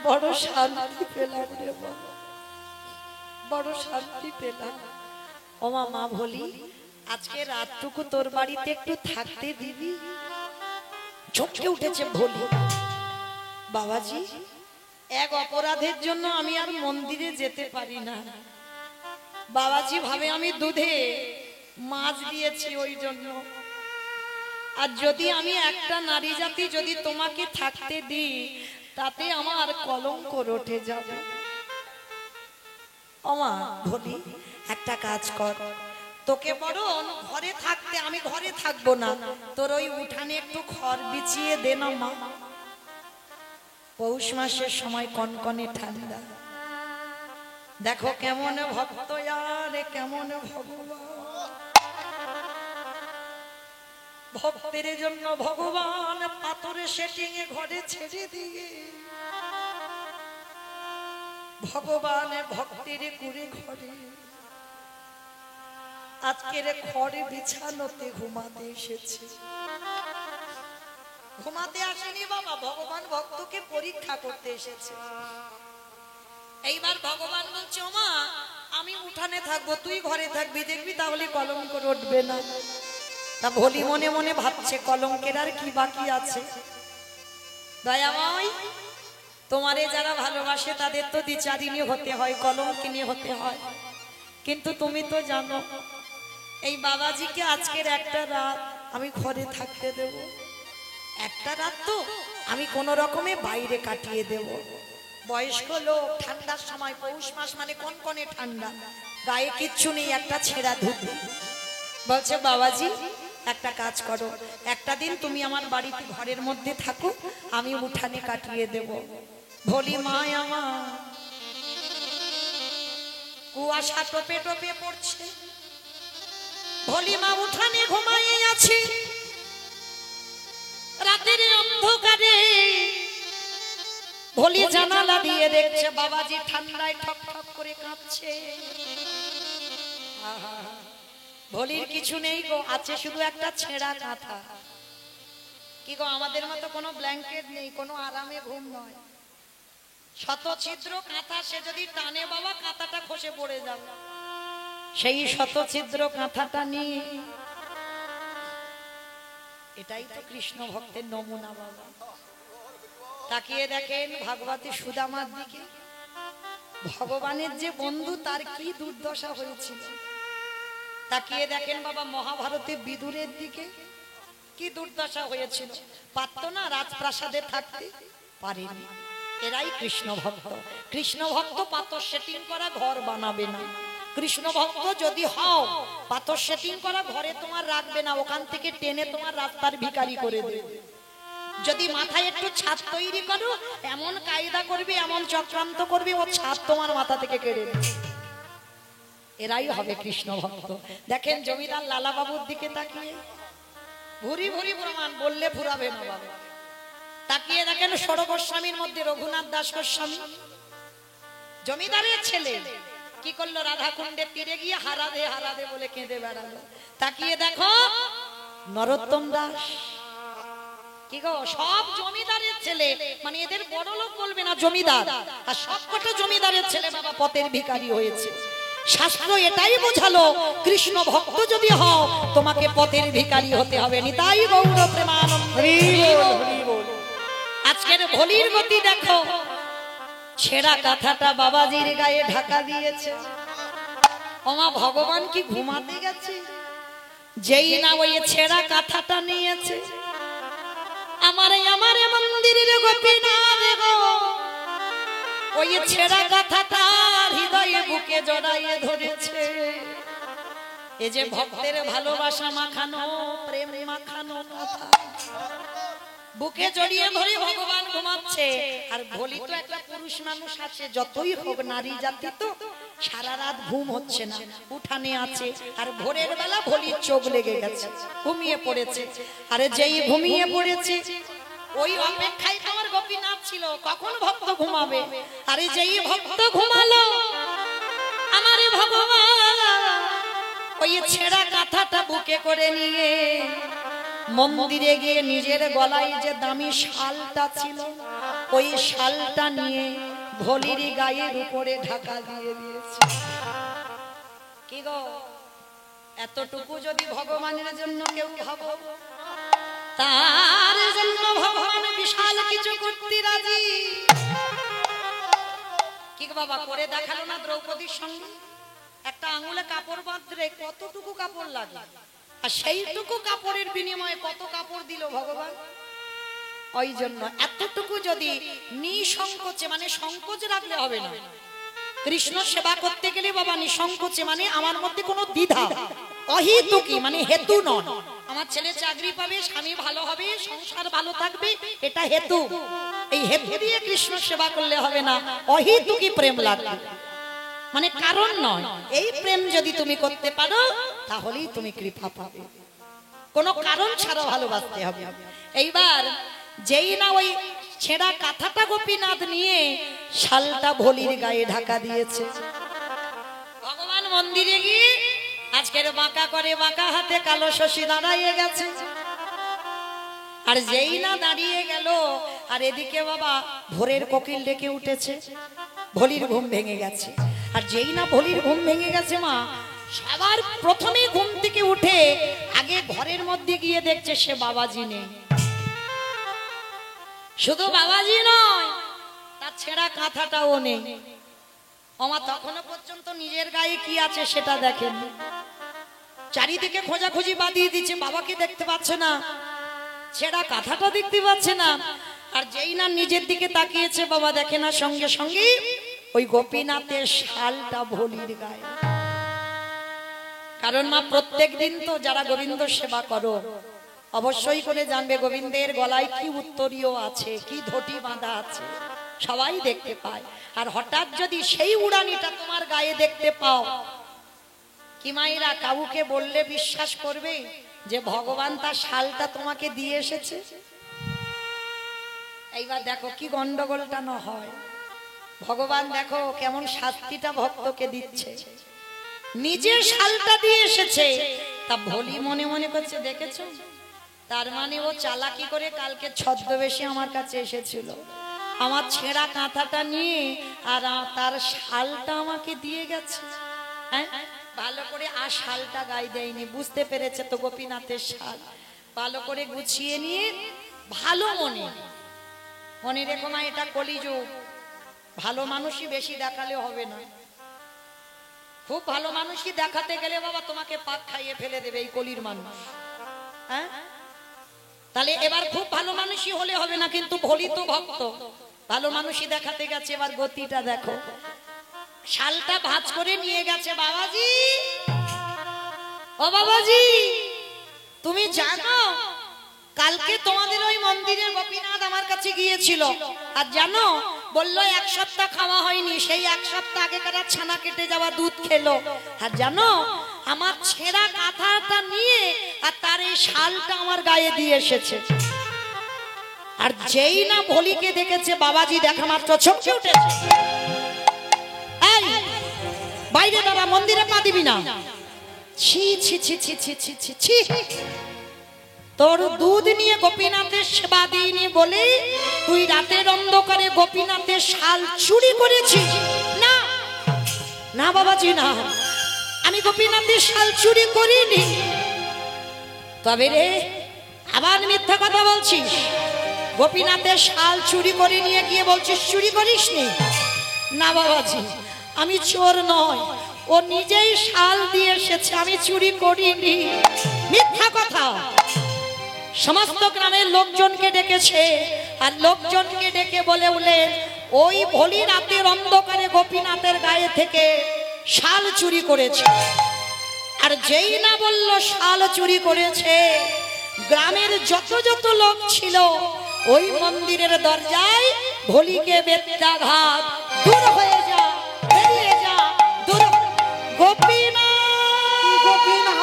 বড় শান্তি পেলাম রে বাবা, বড় শান্তি পেলাম। ওমা মা ভোলি, আজকে রাতটুকু তোর বাড়িতে একটু থাকতে দিবি? চমকে উঠেছে ভোলি, বাবাজি এক অপরাধের জন্য আমি আর মন্দিরে যেতে পারি না। বাবাজি ভাবে আমি দুধে মাছ দিয়েছি ওই জন্য। আর যদি আমি একটা নারী জাতি যদি তোমাকে থাকতে দিই, তাতে আমার কলঙ্ক রটে যাবে। ওমা ভোলি, একটা কাজ কর, তোকে বরং ঘরে থাকতে, আমি ঘরে থাকবো না, তোর ওই উঠানে একটু খড় বিছিয়ে দে না মা। পৌষ মাসের সময় কনকনে ঠান্ডা, দেখো কেমন ভক্ত আর কেমন ভগবান। ভক্তের জন্য ভগবান পাথরে সেটিং এ ঘরে ছেড়ে দিয়ে ভগবান ভক্তের কুড়ে ঘরে আজকের খড়ে বিছানোতে ঘুমাতে এসেছে। ঘুমাতে আসেনি বাবা, ভগবান ভক্তকে পরীক্ষা করতে এসেছে। এইবার ভগবান বলছে, ওমা আমি উঠানে থাকবো, তুই ঘরে থাকবি, দেখবি তাহলে কলঙ্ক রটবে না। তা ভোলি মনে মনে ভাবছে, কলঙ্কের আর কি বাকি আছে? দয়াময়, তোমারে যারা ভালোবাসে তাদের তো দ্বিচারিণী হতে হয়, কলঙ্কিনী হতে হয়, কিন্তু তুমি তো জানো এই বাবাজিকে আজকের একটা রাত আমি ঘরে থাকতে দেব। একটা রাত তো আমি কোন রকমে বাইরে কাটিয়ে দেব। বয়স্ক লোক, ঠান্ডার সময়, পৌষ মাস মানে কনকনে ঠান্ডা, গায়ে কিচ্ছু নেই, একটা ছেঁড়া ধুতি। বলছে, বাবাজি একটা কাজ করো, একটা দিন তুমি আমার বাড়িতে ঘরের মধ্যে থাকো, আমি উঠানে কাটিয়ে দেব। ভোলি মায় আমার, কুয়াশা টোপে টোপে পড়ছে, ভোলি মা উঠানে ঘুমাইয়ে আছে। রাতের অন্ধকারে ভোলি জানালা দিয়ে দেখছে বাবাজি ঠান্ডায় ঠক ঠক করে কাঁপছে। ভোলির কিছু নেই গো, আছে শুধু একটা ছেঁড়া কাঁথা। কি গো, আমাদের মতো কোনো ব্ল্যাঙ্কেট নেই, কোনো আরামে ঘুম নয়, শত ছিদ্র কাঁথা, সে যদি টানে বাবা কাঁথাটা খসে পড়ে যাবে। সেই শত ছিদ্র কাঁথাটা নিয়ে, এটাই তো কৃষ্ণ ভক্তের নমুনা বাবা। তাকিয়ে দেখেন ভাগবতী সুদামার দিকে, ভগবানের যে বন্ধু তার কি দুর্দশা হয়েছিল। তাকিয়ে দেখেন বাবা মহাভারতে বিদুরের দিকে, কি দুর্দশা হয়েছিল, পারত না রাজপ্রাসাদে থাকতে, পারেনি। এরাই কৃষ্ণ ভক্ত। কৃষ্ণ ভক্ত পাথর সেটিং করা ঘর বানাবে না। কৃষ্ণ ভক্ত যদি হও, পাথর সেটিং করা ঘরে তোমার রাখবে না, ওখান থেকে টেনে তোমার রাস্তার ভিখারি করে দেবে। যদি মাথায় একটু ছাদ তৈরি করো, এমন কায়দা করবে, এমন চক্রান্ত করবে, ও ছাদ তোমার মাথা থেকে কেড়ে নেবে। এরাই হবে কৃষ্ণ ভক্ত। দেখেন জমিদার লালা বাবুর দিকে তাকিয়ে, ভুরি ভুরি প্রমাণ বললে ফুরাবে না বাবা। তাকিয়ে দেখেন ষড় গোস্বামীর মধ্যে রঘুনাথ দাস গোস্বামী, জমিদারের ছেলে, কি করলো, রাধাকুণ্ডের তীরে গিয়ে হারা দে বলে কেঁদে বেড়ালো। তাকিয়ে দেখো নরোত্তম দাস, কি গো, সব জমিদারের ছেলে, মানে এদের বড় লোক বলবে না, জমিদার, আর সবকটা জমিদারের ছেলে বাবা পথের ভিখারি হয়েছে। শাস্ত্র এটাই বোঝালো, কৃষ্ণ ভক্ত যদি হও তোমাকে পথের ভিখারি হতে হবে। নিতাই গৌর প্রেমানন্দ। হরি বল, হরি বল। আজকের ভলির গতি দেখো, ছেঁড়া কাঁথাটা বাবাজির গায়ে ঢাকা দিয়েছে। ওমা ভগবান কি ঘুমাতে গেছে? যেই না ওই ছেঁড়া কাঁথাটা নিয়েছে, আমারে আমারে মন্দিরের গোপীনাথ গো, ওই ছেঁড়া কাঁথাটা হৃদয়ে বুকে জড়াইয়ে ধরেছে। এই যে ভক্তের ভালোবাসা মাখানো, প্রেম মাখানো কথা, বুকে জড়িয়ে ধরে ভগবান ঘুমাচ্ছে। আর ভোলি তো একটা পুরুষ মানুষ আছে, যতই হোক নারী জাতি তো, সারা রাত ঘুম হচ্ছে না, উঠানে আছে। আর ভোরের বেলা ভোলির চোখ লেগে গেছে, ঘুমিয়ে পড়েছে। আরে যেই ঘুমিয়ে পড়েছে, ওই অপেক্ষায় আমার গোপীনাথ ছিল কখন ভক্ত ঘুমাবে। আরে যেই ভক্ত ঘুমালো, আমার ভগবান ওই ছেঁড়া কাঁথাটা বুকে করে নিয়ে মন্দিরে গিয়ে নিজের গলায় যে দামি শালটা ছিল, ওই শালটা নিয়ে ভলির গায়ের উপরে ঢাকা দিয়ে দিয়েছে। কি গো, এতটুকু যদি ভগবানের জন্য কেউ ভাবো, তার জন্য ভগবান বিশাল কিছু করতে রাজি। কি বাবা করে দেখালো না দ্রৌপদীর সঙ্গে? একটা আঙুলে কাপড় বাঁধলে কতটুকু কাপড় লাগে, আর সেইটুকু কাপড়ের বিনিময়ে কত কাপড় দিল ভগবান। ওই জন্য এতটুকু যদি নিঃসংকোচে, মানে সংকোচ রাখলে হবে না। কৃষ্ণ সেবা করতে গেলে বাবা নিঃসংকোচে, মানে আমার মধ্যে কোনো দ্বিধা, অহেতুকি মানে হেতু নয়। আমার ছেলে চাকরি পাবে, স্বামী ভালো হবে, সংসার ভালো থাকবে, এটা হেতু। এই হেতু দিয়ে কৃষ্ণ সেবা করলে হবে না, অহেতুকি প্রেম লাগবে, মানে কারণ নয়। এই প্রেম যদি তুমি করতে পারো তাহলেই তুমি কৃপা পাবে, কোনো কারণ ছাড়া ভালোবাসতে হবে। এইবার যেই না ওই ছেঁড়া কাঁথাটা গোপীনাথ নিয়ে শালটা ভলির গায়ে ঢাকা দিয়েছে, ভগবান মন্দিরে গিয়ে আজকের বাঁকা করে, বাঁকা হাতে কালো শশী দাঁড়িয়ে গেছে। আর যেই না দাঁড়িয়ে গেল, আর এদিকে বাবা ভোরের কোকিল ডেকে উঠেছে, ভলির ঘুম ভেঙে গেছে। আর যেই না ভলির ঘুম ভেঙে গেছে, মা সবার প্রথমে ঘুম থেকে উঠে আগে ঘরের মধ্যে গিয়ে দেখছে সে বাবাজি নেই। শুধু বাবাজি নয়, তার ছেঁড়া কাঁথাটাও নেই। আমার তখনো পর্যন্ত নিজের গায়ে কি আছে সেটা দেখেন, চারিদিকে খোঁজাখুঁজি বাঁধিয়ে দিচ্ছে, বাবাকে দেখতে পাচ্ছে না, ছেঁড়া কাঁথাটা দেখতে পাচ্ছে না। আর যেই না নিজের দিকে তাকিয়েছে, বাবা দেখে না, সঙ্গে সঙ্গে ওই গোপীনাথের শালটা ভলির গায়ে। কারণ মা প্রত্যেক দিন তো যারা গোবিন্দ সেবা করো অবশ্যই করে জানবে গোবিন্দের গলায় কি উত্তরীয় আছে, কি ধটি বাঁধা আছে, সবাই দেখতে পায়। আর হঠাৎ যদি সেই উড়ানিটা তোমার গায়ে দেখতে পাও, কি মায়েরা কাউকে বললে বিশ্বাস করবে যে ভগবান তার শালটা তোমাকে দিয়ে এসেছে? এইবার দেখো কি গন্ডগোলটা না হয়। ভগবান দেখো কেমন শাস্তিটা ভক্তকে দিচ্ছে, নিজের শালটা দিয়ে এসেছে। তা ভলি মনে মনে করছে, দেখেছো, তার মানে ও চালাকি করে কালকে ছদ্মবেশে আমার কাছে এসেছিল, আমার ছেঁড়া কাঁথাটা নিয়ে, আর তার শালটা আমাকে দিয়ে গেছে। হ্যাঁ, ভালো করে আর শালটা গায়ে দেয়নি, বুঝতে পেরেছে তো গোপীনাথের শাল। ভালো করে গুছিয়ে নিয়ে ভালো মনে, মনে রেখো মা, এটা কলিযুগ, ভালো মানুষই বেশি দেখালে হবে না। খুব ভালো মানুষই দেখাতে গেলে বাবা তোমাকে পাক খাইয়ে ফেলে দেবে এই কলির মানুষ। হ্যাঁ, তাহলে এবার খুব ভালো মানুষই হলে হবে না, কিন্তু ভলি তো ভক্ত, ভালো মানুষই দেখাতে গেছে। এবার গতিটা দেখো, শালটা ভাঁজ করে নিয়ে গেছে। বাবাজি, ও বাবাজি, তুমি জানো কালকে তোমাদের ওই মন্দিরের গোপীনাথ আমার কাছে গিয়েছিল, আর জানো বললো 1 সপ্তাহ খাওয়া হয়নি, সেই 1 সপ্তাহ আগেকার ছানা কেটে যাওয়া দুধ খেলো। আর জানো আমার ছেঁড়া কাঁথাটা নিয়ে আর তার এই শালটা আমার গায়ে দিয়ে এসেছে। আর যেই না ভলিকে দেখেছে, বাবাজি দেখা মাত্র চমকে উঠেছে, এই বাইরে দাঁড়া, মন্দিরে পা দিবি না। ছি ছি ছি ছি ছি ছি ছি ছি, তোর দুধ নিয়ে গোপীনাথের সেবা দিইনি বলে তুই রাতের অন্ধকারে গোপীনাথের শাল চুরি করেছিস? না না বাবাজি না, আমি গোপীনাথের শাল চুরি করিনি। তবে রে আবার মিথ্যা কথা বলছিস। গোপীনাথের শাল চুরি করে নিয়ে গিয়ে বলছিস চুরি করিসনি? না বাবাজি, আমি চোর নয়, ও নিজেই শাল দিয়ে এসেছে, আমি চুরি করিনি। মিথ্যা কথা। সমস্ত গ্রামের লোকজনকে ডেকেছে, আর লোকজনকে ডেকে বলে উঠলেন ওই ভোলি রাতের অন্ধকারে গোপীনাথের গায়ে থেকে শাল চুরি করেছে। আর যেই না বলল শাল চুরি করেছে, গ্রামের যত যত লোক ছিল ওই মন্দিরের দরজায় ভোলিকে বেত্রাঘাত, দূর হয়ে যা, বেরিয়ে যা, দূর। গোপীনাথ গোপীনাথ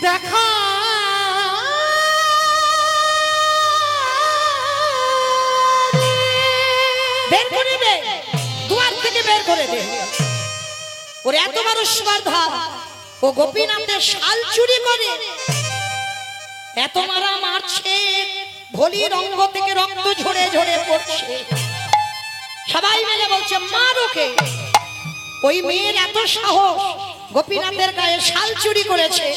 দেখা বের করে দে, দুয়ার থেকে বের করে দে। ওর এত বড় স্পর্ধা, ও গোপীনাথের শাল চুরি করে। এত মারা মারছে, ভোলির অঙ্গ থেকে রক্ত ঝরে ঝরে পড়ছে। সবাই মিলে বলছে মার ওকে। ওই মেয়ের এত সাহস, গোপীনাথের গায়ে শাল চুরি করেছে।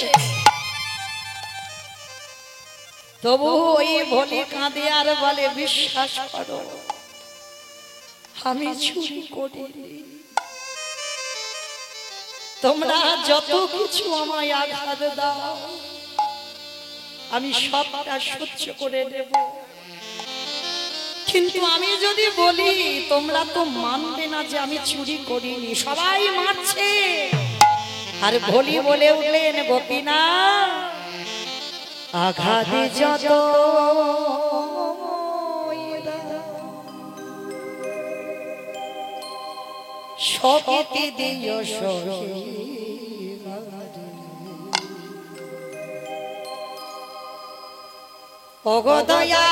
তবু ওই ভোলি কাঁদে আর বলে বিশ্বাস করো আমি চুরি করিনি। তোমরা যত কিছু আমায় আঘাত দাও আমি সবটা সহ্য করে নেব, কিন্তু আমি যদি বলি তোমরা তো মানবে না যে আমি চুরি করিনি। সবাই মারছে, আর ভোলি বলে উঠলেন গোপীনাথ আঘাত যত শক্তি দিও ওগো দয়া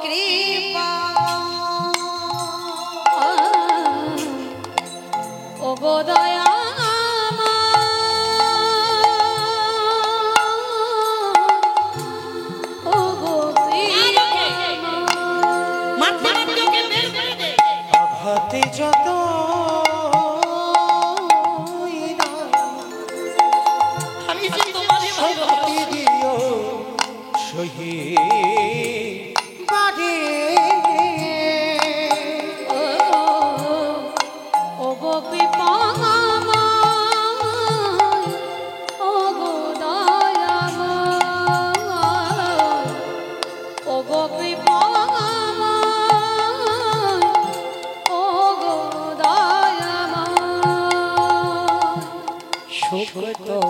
কৃপা ওগো দয়া আঘাতে যত আমি যে তোমারই ভালোবাসি দিও সহি বাড়ি ওগো কৃপা ওগো দয়া ওগো কৃপা ওগো দয়া সুখ তো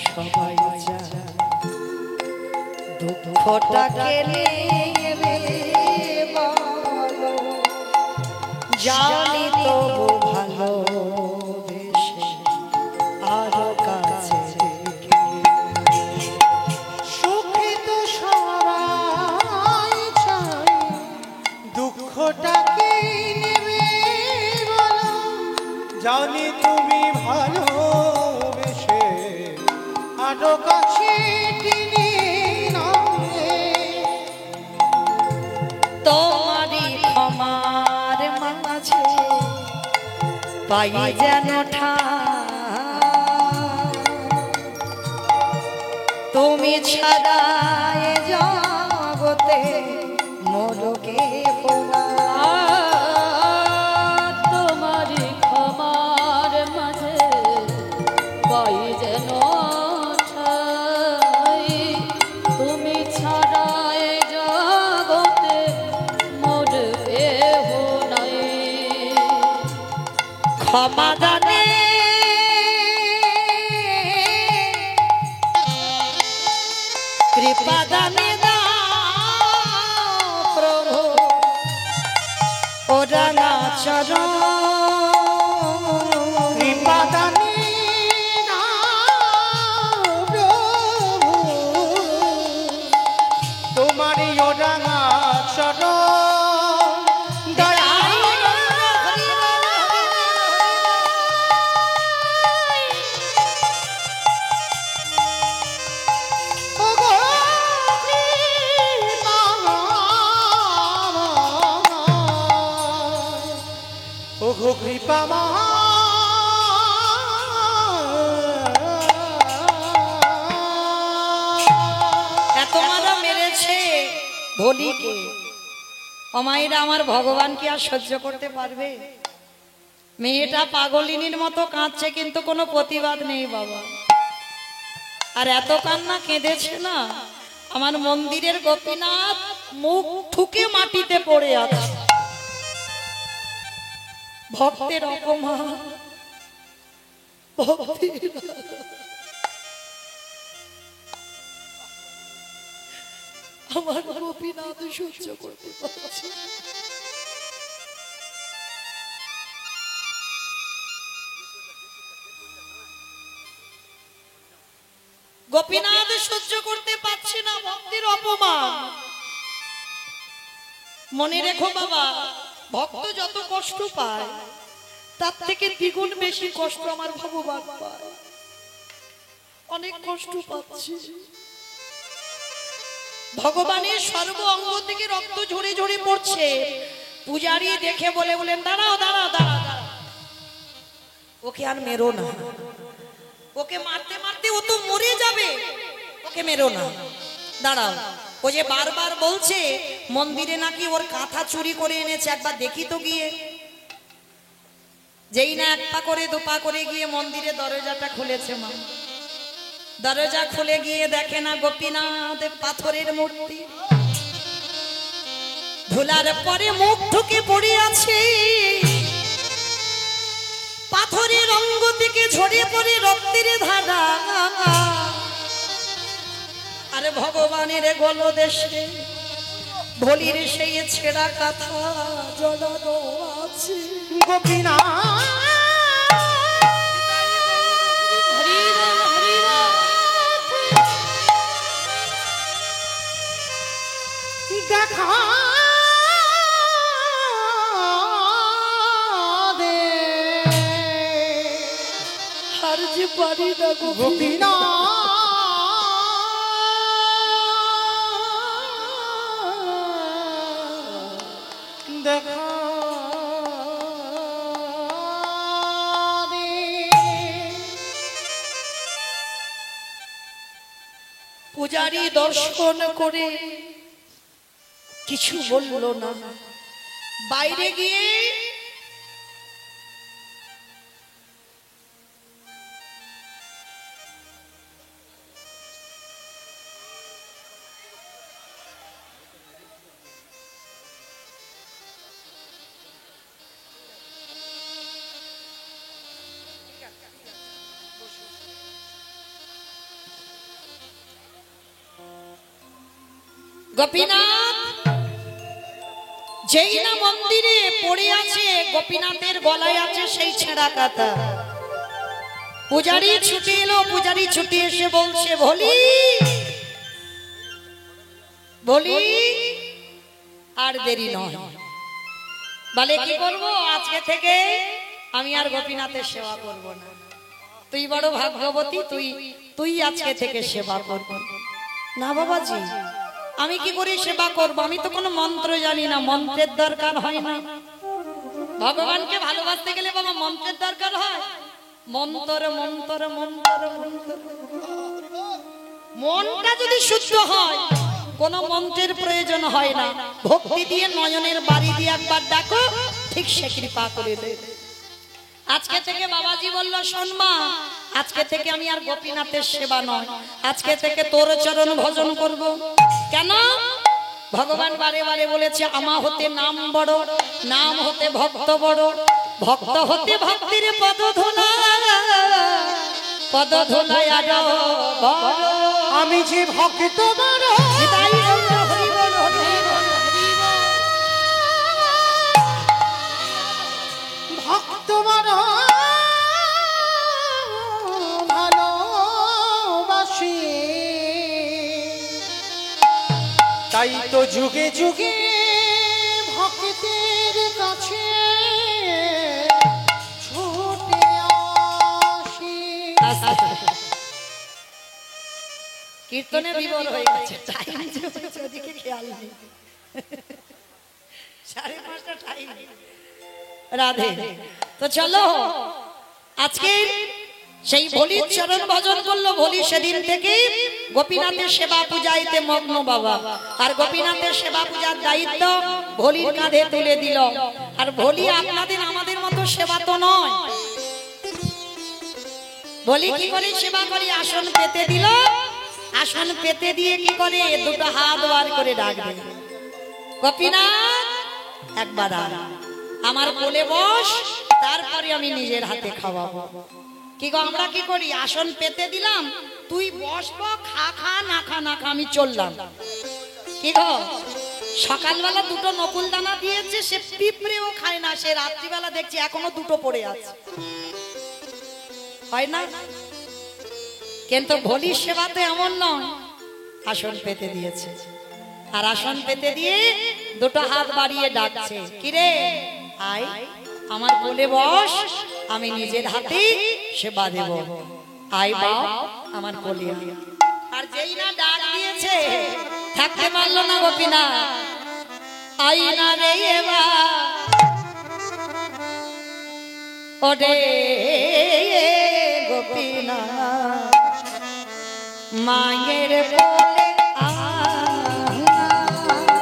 সবাই চায়, দুঃখটাকে নেবে বলো, জানি তবু ভালোবেসে আরো কাছে সুখে তো সবাই চায়, দুঃখটাকে নেবে বলো, জানি তুমি ভালোবেসে আরো কাছে টেনে নাও। তোমারই ক্ষমার মাঝে পাই যেন তুমি ছাড়া এ জগতে মোরকে তোমারই ক্ষমার মাঝে পাই যেন তুমি ছাড়া এ জগতে মোর কেহ নাই। ক্ষমা দানে কৃপা দানে দাও প্রভু ওরা না চরণ কৃপা দানে দাও ভোলিকে। অমাইরা আমার ভগবান কি আর সহ্য করতে পারবে? মেয়েটা পাগলিনীর মতো কাঁদছে, কিন্তু কোনো প্রতিবাদ নেই বাবা। আর এত কান্না কেঁদেছে না, আমার মন্দিরের গোপীনাথ মুখ ঠুকে মাটিতে পড়ে আছে। ভক্তের অপমান, আমার গোপীনাথ সহ্য করতে পারছে। গোপীনাথ সহ্য করতে পারছে না ভক্তের অপমান। মনে রেখো বাবা, ভক্ত যত কষ্ট পায় তার থেকে দ্বিগুণ বেশি কষ্ট আমার ভগবান পায়। অনেক কষ্ট পাচ্ছি। ভগবানের সর্ব অঙ্গ থেকে রক্ত ঝরে ঝরে পড়ছে। পূজারী দেখে বলেন, দাঁড়াও দাঁড়াও দাঁড়াও দাঁড়াও, ওকে আর মেরো না, ওকে মারতে মারতে ও তো মরে যাবে, ওকে মেরো না, দাঁড়াও। ও যে বারবার বলছে মন্দিরে নাকি ওর কাঁথা চুরি করে এনেছে, একবার দেখি তো গিয়ে। যেই না এক পা করে দু পা করে গিয়ে মন্দিরে দরজাটা খুলেছে মা, দরজা খুলে গিয়ে দেখে না গোপীনাথ পাথরের মূর্তি, ধুলার পরে মুখ ঢুকে পড়ে আছে। পাথরের অঙ্গ থেকে ঝরে পড়ে রক্তের ধারা। আরে ভগবানের গলদেশে ভোলির সেই ছেঁড়া কাঁথা জড়ানো আছে। গোপীনাথ দেখা দে, আর যে পারি না গোপীনাথ দেখা দে। পূজারী দর্শন করে কিছু বলল না। বাইরে গিয়ে গোপীনাথ যেই না মন্দিরে পড়ে আছে, গোপীনাথের গলায় আছে সেই ছেঁড়া কাঁথা। পূজারী ছুটে এলো, পূজারী ছুটে এসে বলছে, ভোলি ভোলি আর দেরি নয়। বলে কি করবো, আজকে থেকে আমি আর গোপীনাথের সেবা করব না। তুই বড় ভাগ্যবতী, তুই আজকে থেকে সেবা করব না। বাবাজি, আমি কি করে সেবা করব? আমি তো কোনো মন্ত্র জানি না, মন্ত্রের দরকার হয় না। ভগবানকে ভালোবাসতে গেলে বাবা মন্ত্রের দরকার হয়? মন্ত্র মন্ত্র মন্ত্র মন্ত্র, মনটা যদি শুদ্ধ হয় কোনো মন্ত্রের প্রয়োজন হয় না। ভক্তি দিয়ে নয়নের বাড়ি দিয়ে একবার ডাকো, ঠিক সে কৃপা করে দেবে। আজকে থেকে বাবাজি বলল, শোন মা, আজকে থেকে আমি আর গোপীনাথের সেবা নয়, আজকে থেকে তোর চরণ ভজন করব। কেন? ভগবান বারে বারে বলেছে, আমা হতে নাম বড়, নাম হতে ভক্ত বড়, ভক্ত হতে ভক্তির পদ ধোলা, পদ ধোলায় আরো বড়। আমি যে ভক্ত বড়, নিতাই গৌর হরি বল, হরি বল, হরি বল। ভক্ত বড় ভালোবাসি, তাই তো যুগে যুগে ভক্তের কাছে ছুটে আসি। কীর্তনে বিবর হয়ে গেছে, টাইম ওদিকে খেয়াল নেই, 5:30 টাইম। রাধে। তো চলো, আজকে সেই ভোলির চরণ ভজন করলো। ভোলি সেদিন থেকে গোপীনাথের সেবা পূজাইতে মগ্ন বাবা। আর গোপীনাথের সেবা পূজার দায়িত্ব ভোলির কাঁধে তুলে দিল। আর ভোলি আপনাদের আমাদের মতো সেবা তো নয়। ভোলি কি করে সেবা করি? আসন পেতে দিল, আসন পেতে দিয়ে কি করে? দুটো হাত বার করে ডাকবে, গোপীনাথ একবার আমার কোলে বস, তারপরে আমি নিজের হাতে খাওয়াবো। কি গো, আমরা কি করি? আসন পেতে দিলাম, তুই বসবো, খা খা, না খা না খা, আমি চললাম। কি গো, সকালবেলা দুটো নকুল দানা দিয়েছে, সে পিঁপড়েও খায় না, সে রাত্রিবেলা দেখছি এখনো দুটো পড়ে আছে, হয় না? কিন্তু ভোলির সেবাতে এমন নয়, আসন পেতে দিয়েছে। আর আসন পেতে দিয়ে দুটো হাত বাড়িয়ে ডাকছে, কিরে আয় আমার কোলে বস, আমি নিজের হাতে সেবা দেব, আয় বাপ আমার কোলে। আর যেই না ডাক দিয়েছে, থাকতে পারলো না গোপীনাথ, আই না রে এবার ওরে গোপীনাথ মায়ের কোলে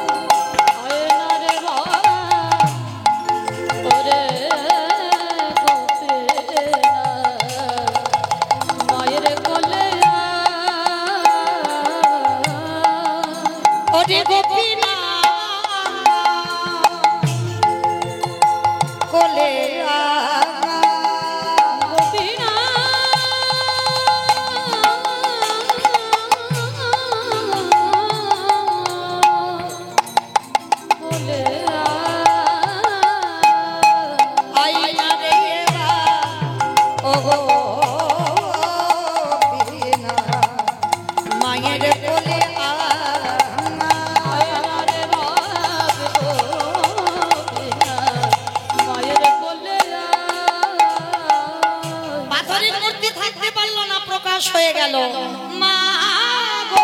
হয়ে গেল। মা গো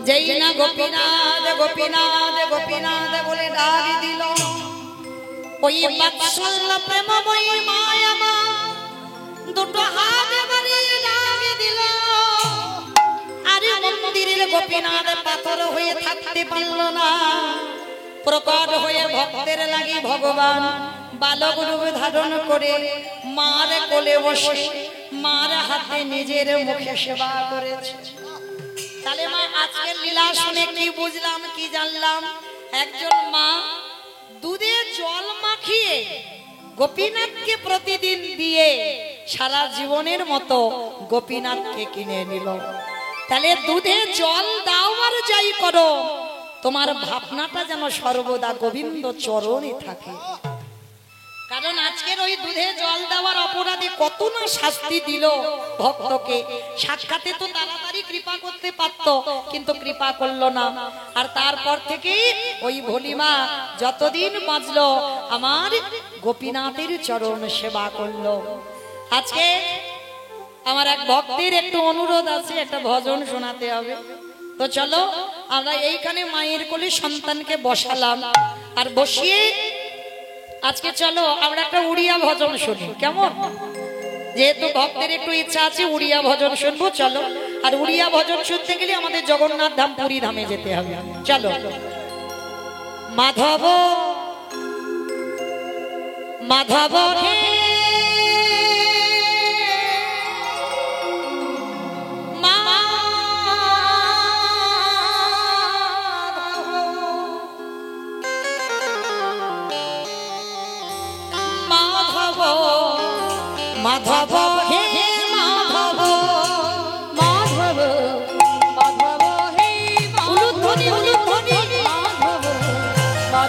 যেই না গোপীনাথ গোপীনাথ গোপীনাথ বলে ডাক দিল, ওই বাৎসল্য প্রেমময়ী মায়া মা দুটো হাত বাড়িয়ে ডাক দিল। আরে মন্দিরের গোপীনাথ পাথর হয়ে থাকতে পারল না, প্রকট হয়ে ভক্তের লাগি ভগবান বালক রূপ ধারণ করে মার কোলে বসে মার হাতে নিজের মুখে সেবা করেছে। তাহলে মা আজকের লীলা শুনে কি বুঝলাম, কি জানলাম? একজন মা দুধে জল মাখিয়ে গোপীনাথকে প্রতিদিন দিয়ে সারা জীবনের মতো গোপীনাথকে কিনে নিল। তাহলে দুধে জল দাও আর যাই করো, তোমার ভাবনাটা যেন সর্বদা গোবিন্দ চরণে থাকে। কারণ আজকের ওই দুধে জল দেওয়ার অপরাধে কত না শাস্তি দিল ভক্তকে। সাক্ষাতে তো তাড়াতাড়ি কৃপা করতে পারত, কিন্তু কৃপা করলো না। আর তারপর থেকে ওই ভোলিমা যতদিন বাঁচলো আমার গোপীনাথের চরণ সেবা করলো। আজকে আমার এক ভক্তের একটু অনুরোধ আছে, একটা ভজন শোনাতে হবে। তো চলো আমরা এইখানে মায়ের কোলে সন্তানকে বসালাম, আর বসিয়ে আজকে চলো আমরা একটা উড়িয়া ভজন শুনি, কেমন? যেহেতু ভক্তের একটু ইচ্ছা আছে উড়িয়া ভজন শুনবো, চলো। আর উড়িয়া ভজন শুনতে গেলে আমাদের জগন্নাথ ধাম পুরী ধামে যেতে হবে, চলো। মাধব মাধব হে মাধব হে মাধব মাধব মাধব হে উলুধ্বনি উলুধ্বনি মাধব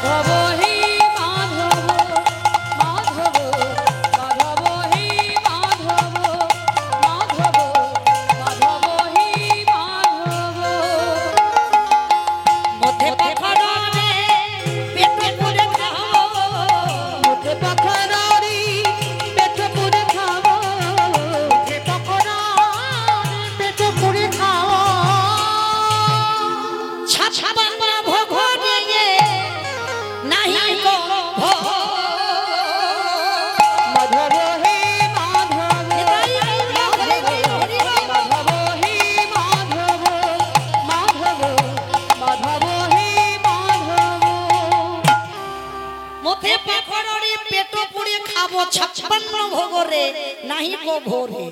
পথে পাখড়রে পেট পুড়ে খাবো 56 ভোগরে নাহি কো ভোরে।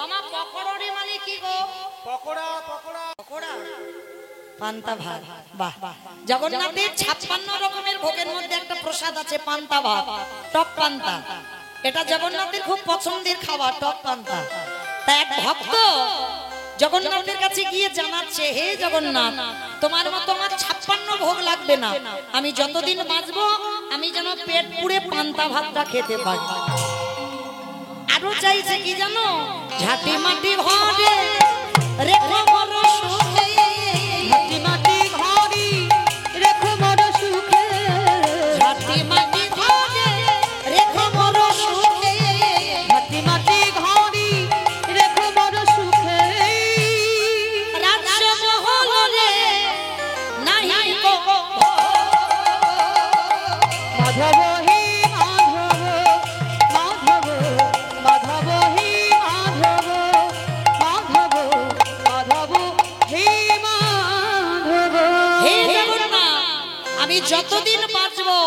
আমার পাখড়রে মানে কি গো? পকোড়া পকোড়া পকোড়া পান্তা ভাত। বাহ, জগন্নাথের 56 রকমের ভোগের মধ্যে একটা প্রসাদ আছে পান্তা ভাত, টক পান্তা। এটা জগন্নাথের খুব পছন্দের খাবার, টক পান্তা। তা এক ভক্ত জগন্নাথের কাছে গিয়ে জানাচ্ছে, হে জগন্নাথ, তোমার মতো আমার 56 ভোগ লাগবে না, আমি যতদিন বাঁচবো আমি যেন পেট পুড়ে পান্তা ভাতটা খেতে পারি। আরো চাইছে কি জানো? ঝাঁটি মাটি ঘরে রেখো বড় সুখে, ঝাঁটি মাটি ঘরে রেখো বড় সুখে, ঝাঁটি মাটি ঘরে রেখো বড় সুখে, ঝাঁটি মাটি ঘরে রেখো বড় সুখে। রাজ্য মহলে নাহি কো মাধব হে মাধব, মাধব হে মাধব, মাধব মাধব হে মাধব। হে জগন্নাথ, আমি যতদিন বাঁচবো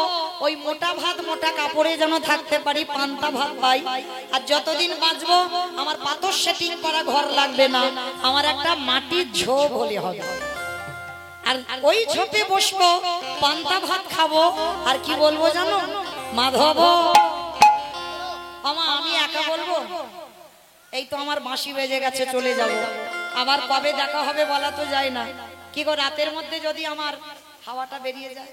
ওই মোটা ভাত মোটা কাপড়ে যেন থাকতে পারি, পান্তা ভাত পাই। আর যতদিন বাঁচবো আমার পাথর সেটিং করা ঘর লাগবে না, আমার একটা মাটির ঝোপ হলে হবে। আর ওই ঝোপে বসবো, পান্তা ভাত খাবো, আর কি বলবো জানো? মাধব। আমি একা বলবো? এই তো আমার বাঁশি বেজে গেছে, চলে যাব। আবার কবে দেখা হবে বলা তো যায় না। কি গো, রাতের মধ্যে যদি আমার হাওয়াটা বেরিয়ে যায়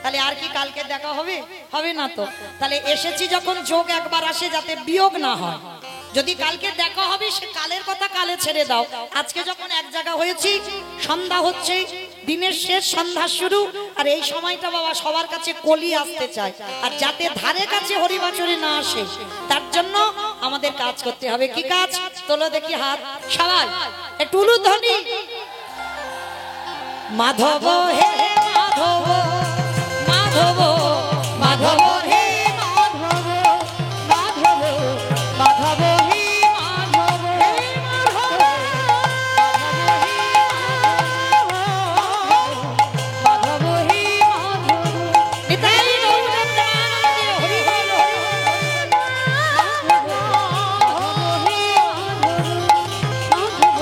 তাহলে আর কি কালকে দেখা হবে? হবে না তো। তাহলে এসেছি যখন, যোগ একবার আসে যাতে বিয়োগ না হয়। যদি কালকে দেখা হবে সে কালের কথা কালে ছেড়ে দাও। আজকে যখন এক জায়গা হয়েছি, সন্ধ্যা হচ্ছে, দিনের শেষ সন্ধ্যা শুরু, আর এই সময়টা বাবা সবার কাছে কলি আসতে চায়, আর যাতে ধারে কাছে হরিবাচরে না আসে তার জন্য আমাদের কাজ করতে হবে। কি কাজ? তোলো দেখি হাত সবাই, একটু উলুধ্বনি। মাধব হে মাধব, মাধব মাধব হে মাধব, মাধব মাধব হে মাধব, হে মাধব মাধব হে মাধব। নিতাই গৌর প্রেমানন্দে হরি বল, মাধব হে মাধব,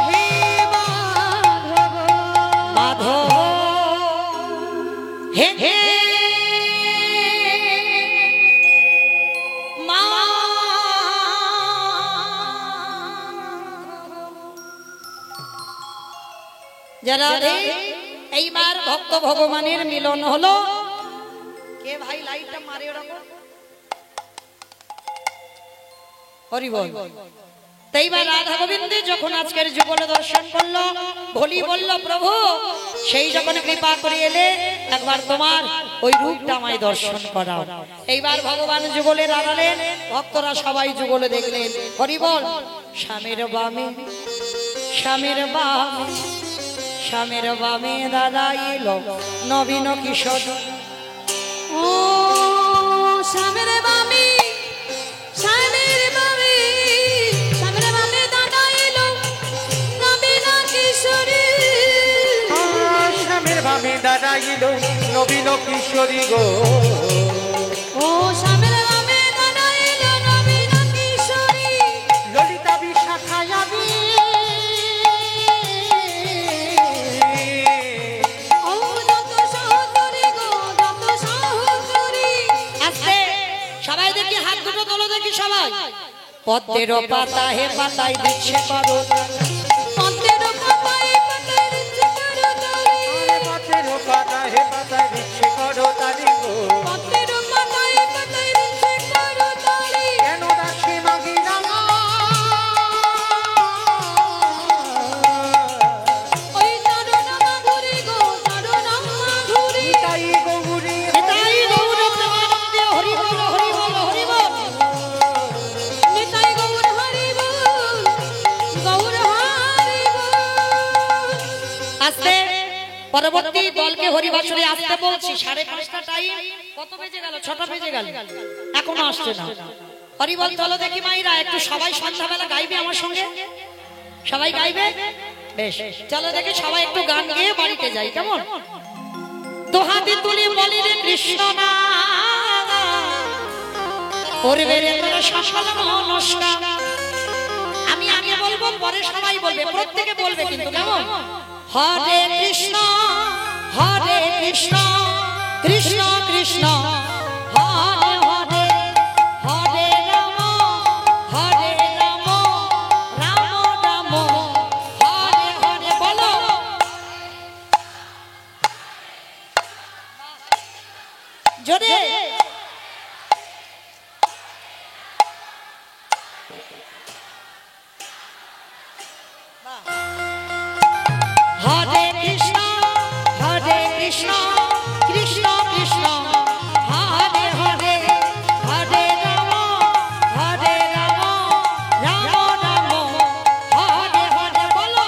হে মাধব হে হে যারা এইবার ভক্ত ভগবানের মিলন হলো। কে ভাই লাইটটা মারে ওরকম? হরি বল। তাইবার রাধা গোবিন্দে যখন আজকের যুগল দর্শন করলো, ভোলি বলল, প্রভু সেই যখন কৃপা করে এলে একবার তোমার ওই রূপটা আমায় দর্শন করাও। এইবার ভগবান যুগলে দাঁড়ালেন, ভক্তরা সবাই যুগলে দেখলেন। হরি বল। স্বামীর বামে, স্বামীর বামে, স্বামীর বামে দাঁড়াইল নবীন কিশোর। ও স্বামীর বামে, স্বামীর বামে, স্বামীর বামে দাঁড়াইল নবীন কিশোরী। স্বামীর বামে দাঁড়াইল নবীন কিশোরী গো। ও স্বামীর বামে দাঁড়াইল নবীন কিশোরী। ললিতা বিশাখায় আমি ও যত সহচরী গো, যত সহচরী। আস্তে সবাই দেখি হাত দুটো তোলো দেখি সবাই। পদ্মের পাতা হে পাতায় দিচ্ছে করো, পদ্মের পাতায় পাতায় দিচ্ছে করো তালি। পথের পাতা হে পাতায় দিচ্ছে করো তালি গো। পদ্মের পাতায় পাতায় দিচ্ছে করো তালি। কেন দাসী মাগিলাম ওই চরণ মাধুরী গো, চরণ মাধুরী। নিতাই গৌরী নিতাই গৌর প্রেমানন্দে হরি বল, হরি বল, হরি বল। নিতাই গৌর হরি বল, গৌর হরি বল। আস্তে পরবর্তী দলকে হরিবাসরে আসতে বলছি। 5:30 টাইম। কত বেজে গেল? 6টা বেজে গেল, এখনো আসছে না। হরিবল চলো দেখি মাইরা, একটু সবাই সন্ধ্যাবেলা গাইবে আমার সঙ্গে। সবাই গাইবে, বেশ, চলো দেখে সবাই একটু গান গেয়ে বাড়িতে যাই, কেমন? দোহাতে তুলি বলি রে কৃষ্ণ না করবে রে তোর সকল নমস্কার। আমি আগে বলবো, পরে সবাই বলবে, প্রত্যেকে বলবে কিন্তু, কেমন? হরে কৃষ্ণ কৃষ্ণ কৃষ্ণ হরে হরে, হরে রাম রাম রাম হরে হরে। বলো জোরে। হরে কৃষ্ণ কৃষ্ণ কৃষ্ণ হরে হরে, হরে রাম রাম রাম হরে হরে। বলো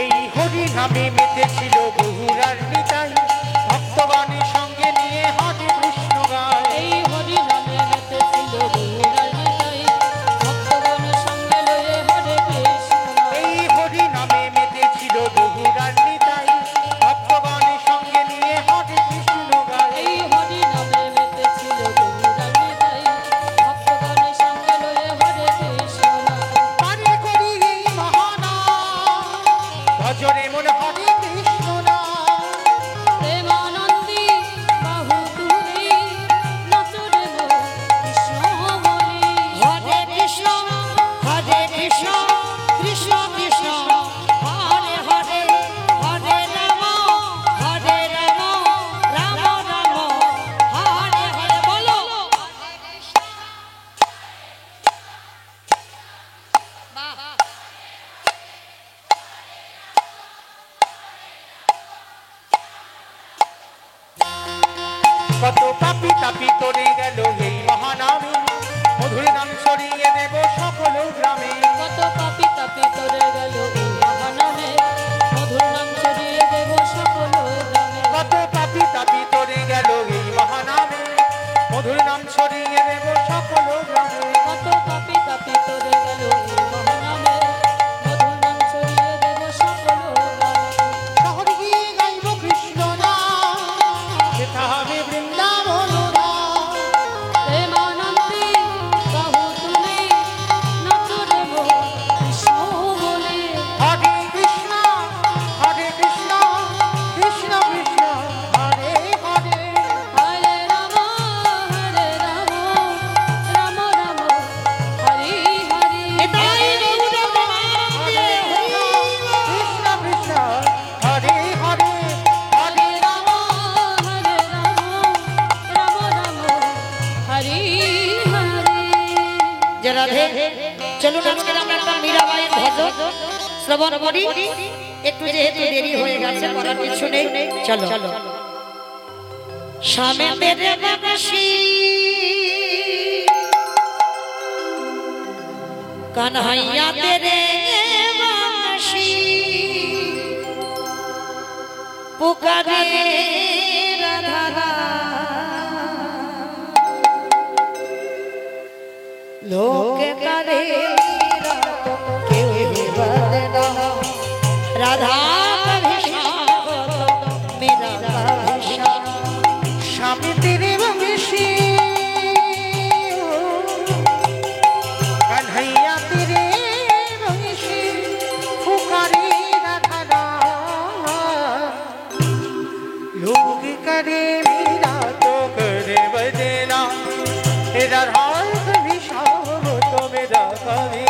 এই হরি নামে মেতেছিল বহুরার নিতাই, ভক্তগণের সঙ্গে নিয়ে হরে কৃষ্ণ গায়। এই হরি নামে মেতেছিল বহুরার নিতাই, ভক্তগণের সঙ্গে লয়ে হরে কৃষ্ণ। এই হরি নামে মেতেছিল বহুরার নিতাই, ভক্তগণের সঙ্গে নিয়ে হরে কৃষ্ণ গায়। এই হরি নামে মেতেছিল বহুরার নিতাই, ভক্তগণের সঙ্গে লয়ে হরে কৃষ্ণ। পারে করি এই মহানাম, ভজরে মন হরে কৃষ্ণ নাম। প্রেমানন্দী বাহু তুলে নাচরে মো কৃষ্ণ বলি। হরে কৃষ্ণ কৃষ্ণ কৃষ্ণ হরে হরে, হরে রাম রাম রাম হরে হরে। বলো কত পাপি তাপি তরে গেল এই মহানামে, মধুর নাম ছড়িয়ে দেব সকল গ্রামে। কত পাপি তাপি তরে গেল এই মহানামে, মধুর নাম ছড়িয়ে দেব সকল গ্রামে। কত পাপি তাপি তরে গেল এই মহানামে, মধুর নাম ছড়িয়ে দেব সকল গ্রামে। কত পাপি তাপি তরে গেল এই মহানামে, মধুর নাম ছড়িয়ে দেব সকল গ্রামে। শহর গিয়ে গাইব কৃষ্ণ নাম, যেথা হবে বৃন্দাবন ধাম। প্রেমানন্দী বাহু তুলে নাচরে মো কৃষ্ণ বলি। হরে কৃষ্ণ কৃষ্ণ কৃষ্ণ হরে হরে। হরে রাম রাম রাম হরি হরি। এটাই গৌর প্রেমানন্দে হরি। কৃষ্ণ কৃষ্ণ হরে হরে। হরে রাম রাম রাম হরি হরি। যে রাধে, চলুন আজকে আমরা একটা মীরাবাইয়ের ভজন শ্রবণ করি। একটু যেহেতু দেরি হয়ে গেছে, করার কিছু নেই, চলো। শামে তেরে বাঁশি কানহাইয়া তেরে বাঁশি পুকারে রাধা লোক করে কেউ বলে না রাধা মেরা স্বামী তেরে বংশী কানহাইয়া তেরে বংশী পুকারে রাধা লোক করে মেরা তো করে বদনা রাধা কবি শাম তো মেরা কবি।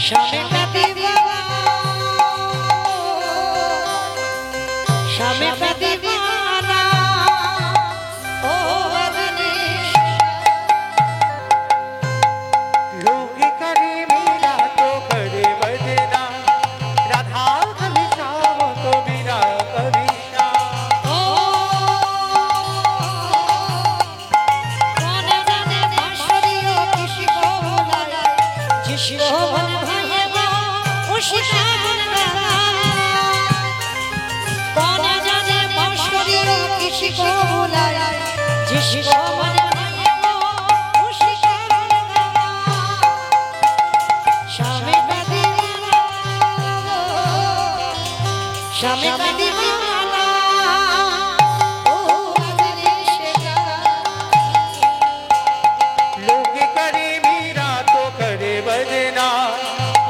Shame শিখা কোন জানে বাঁশরীয় কৃষি কোলায় যিশি মানে স্বামী কাঁদি স্বামী কাঁদি लोग करे मीरा तो करे बजना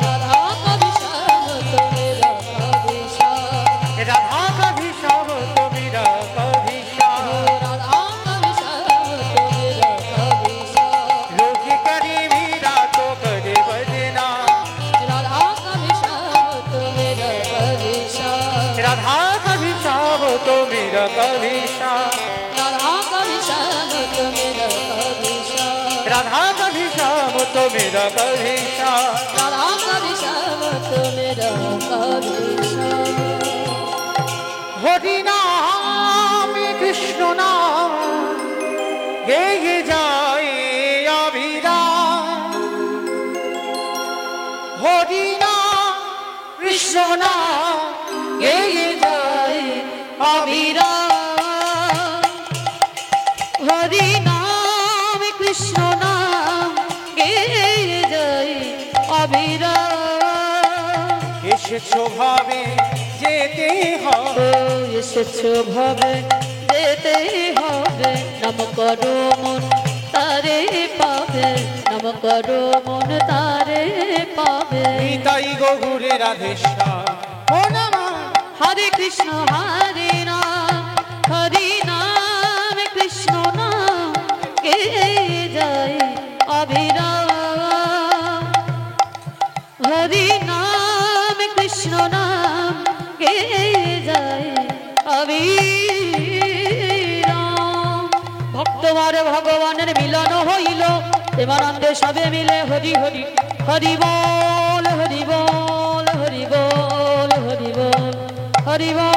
राधा कभी श्याम तो मेरा कभी श्याम राधा कभी श्याम तो मेरा कभी श्याम राधा कभी श्याम तो मेरा कभी श्याम लोग करे मीरा तो करे बजना राधा कभी श्याम तो मेरा कभी श्याम राधा कभी श्याम तो मेरा कभी श्याम राधा कभी श्याम तो मेरा कभी श्याम राधा कभी श्याम तो मेरा कभी श्याम राधा कभी श्याम तो मेरा कभी श्याम हरि नाम कृष्ण नाम गे गे जाए अभिराम हरि नाम कृष्ण नाम गे गे जाए अभिराम हरि नाम कृष्ण नाम गे जय अभिराम এসেছো ভাবে যেতে হবে এসেছো ভাবে যেতে হবে নাম করো মন তারে পাবে নাম করো মন তারে পাবে নিতাই গৌরে রাধেশ্যাম ও নমঃ হরে কৃষ্ণ হরে নাম কৃষ্ণ নাম কে যায় অভিরাম হরি নাম কৃষ্ণ নাম কে যায় অভিরাম ভক্তবার ভগবানের মিলন হইল প্রেমানন্দে সবে মিলে হরি হরি হরি বল হরি বল হরি বল হরি বল হরি বল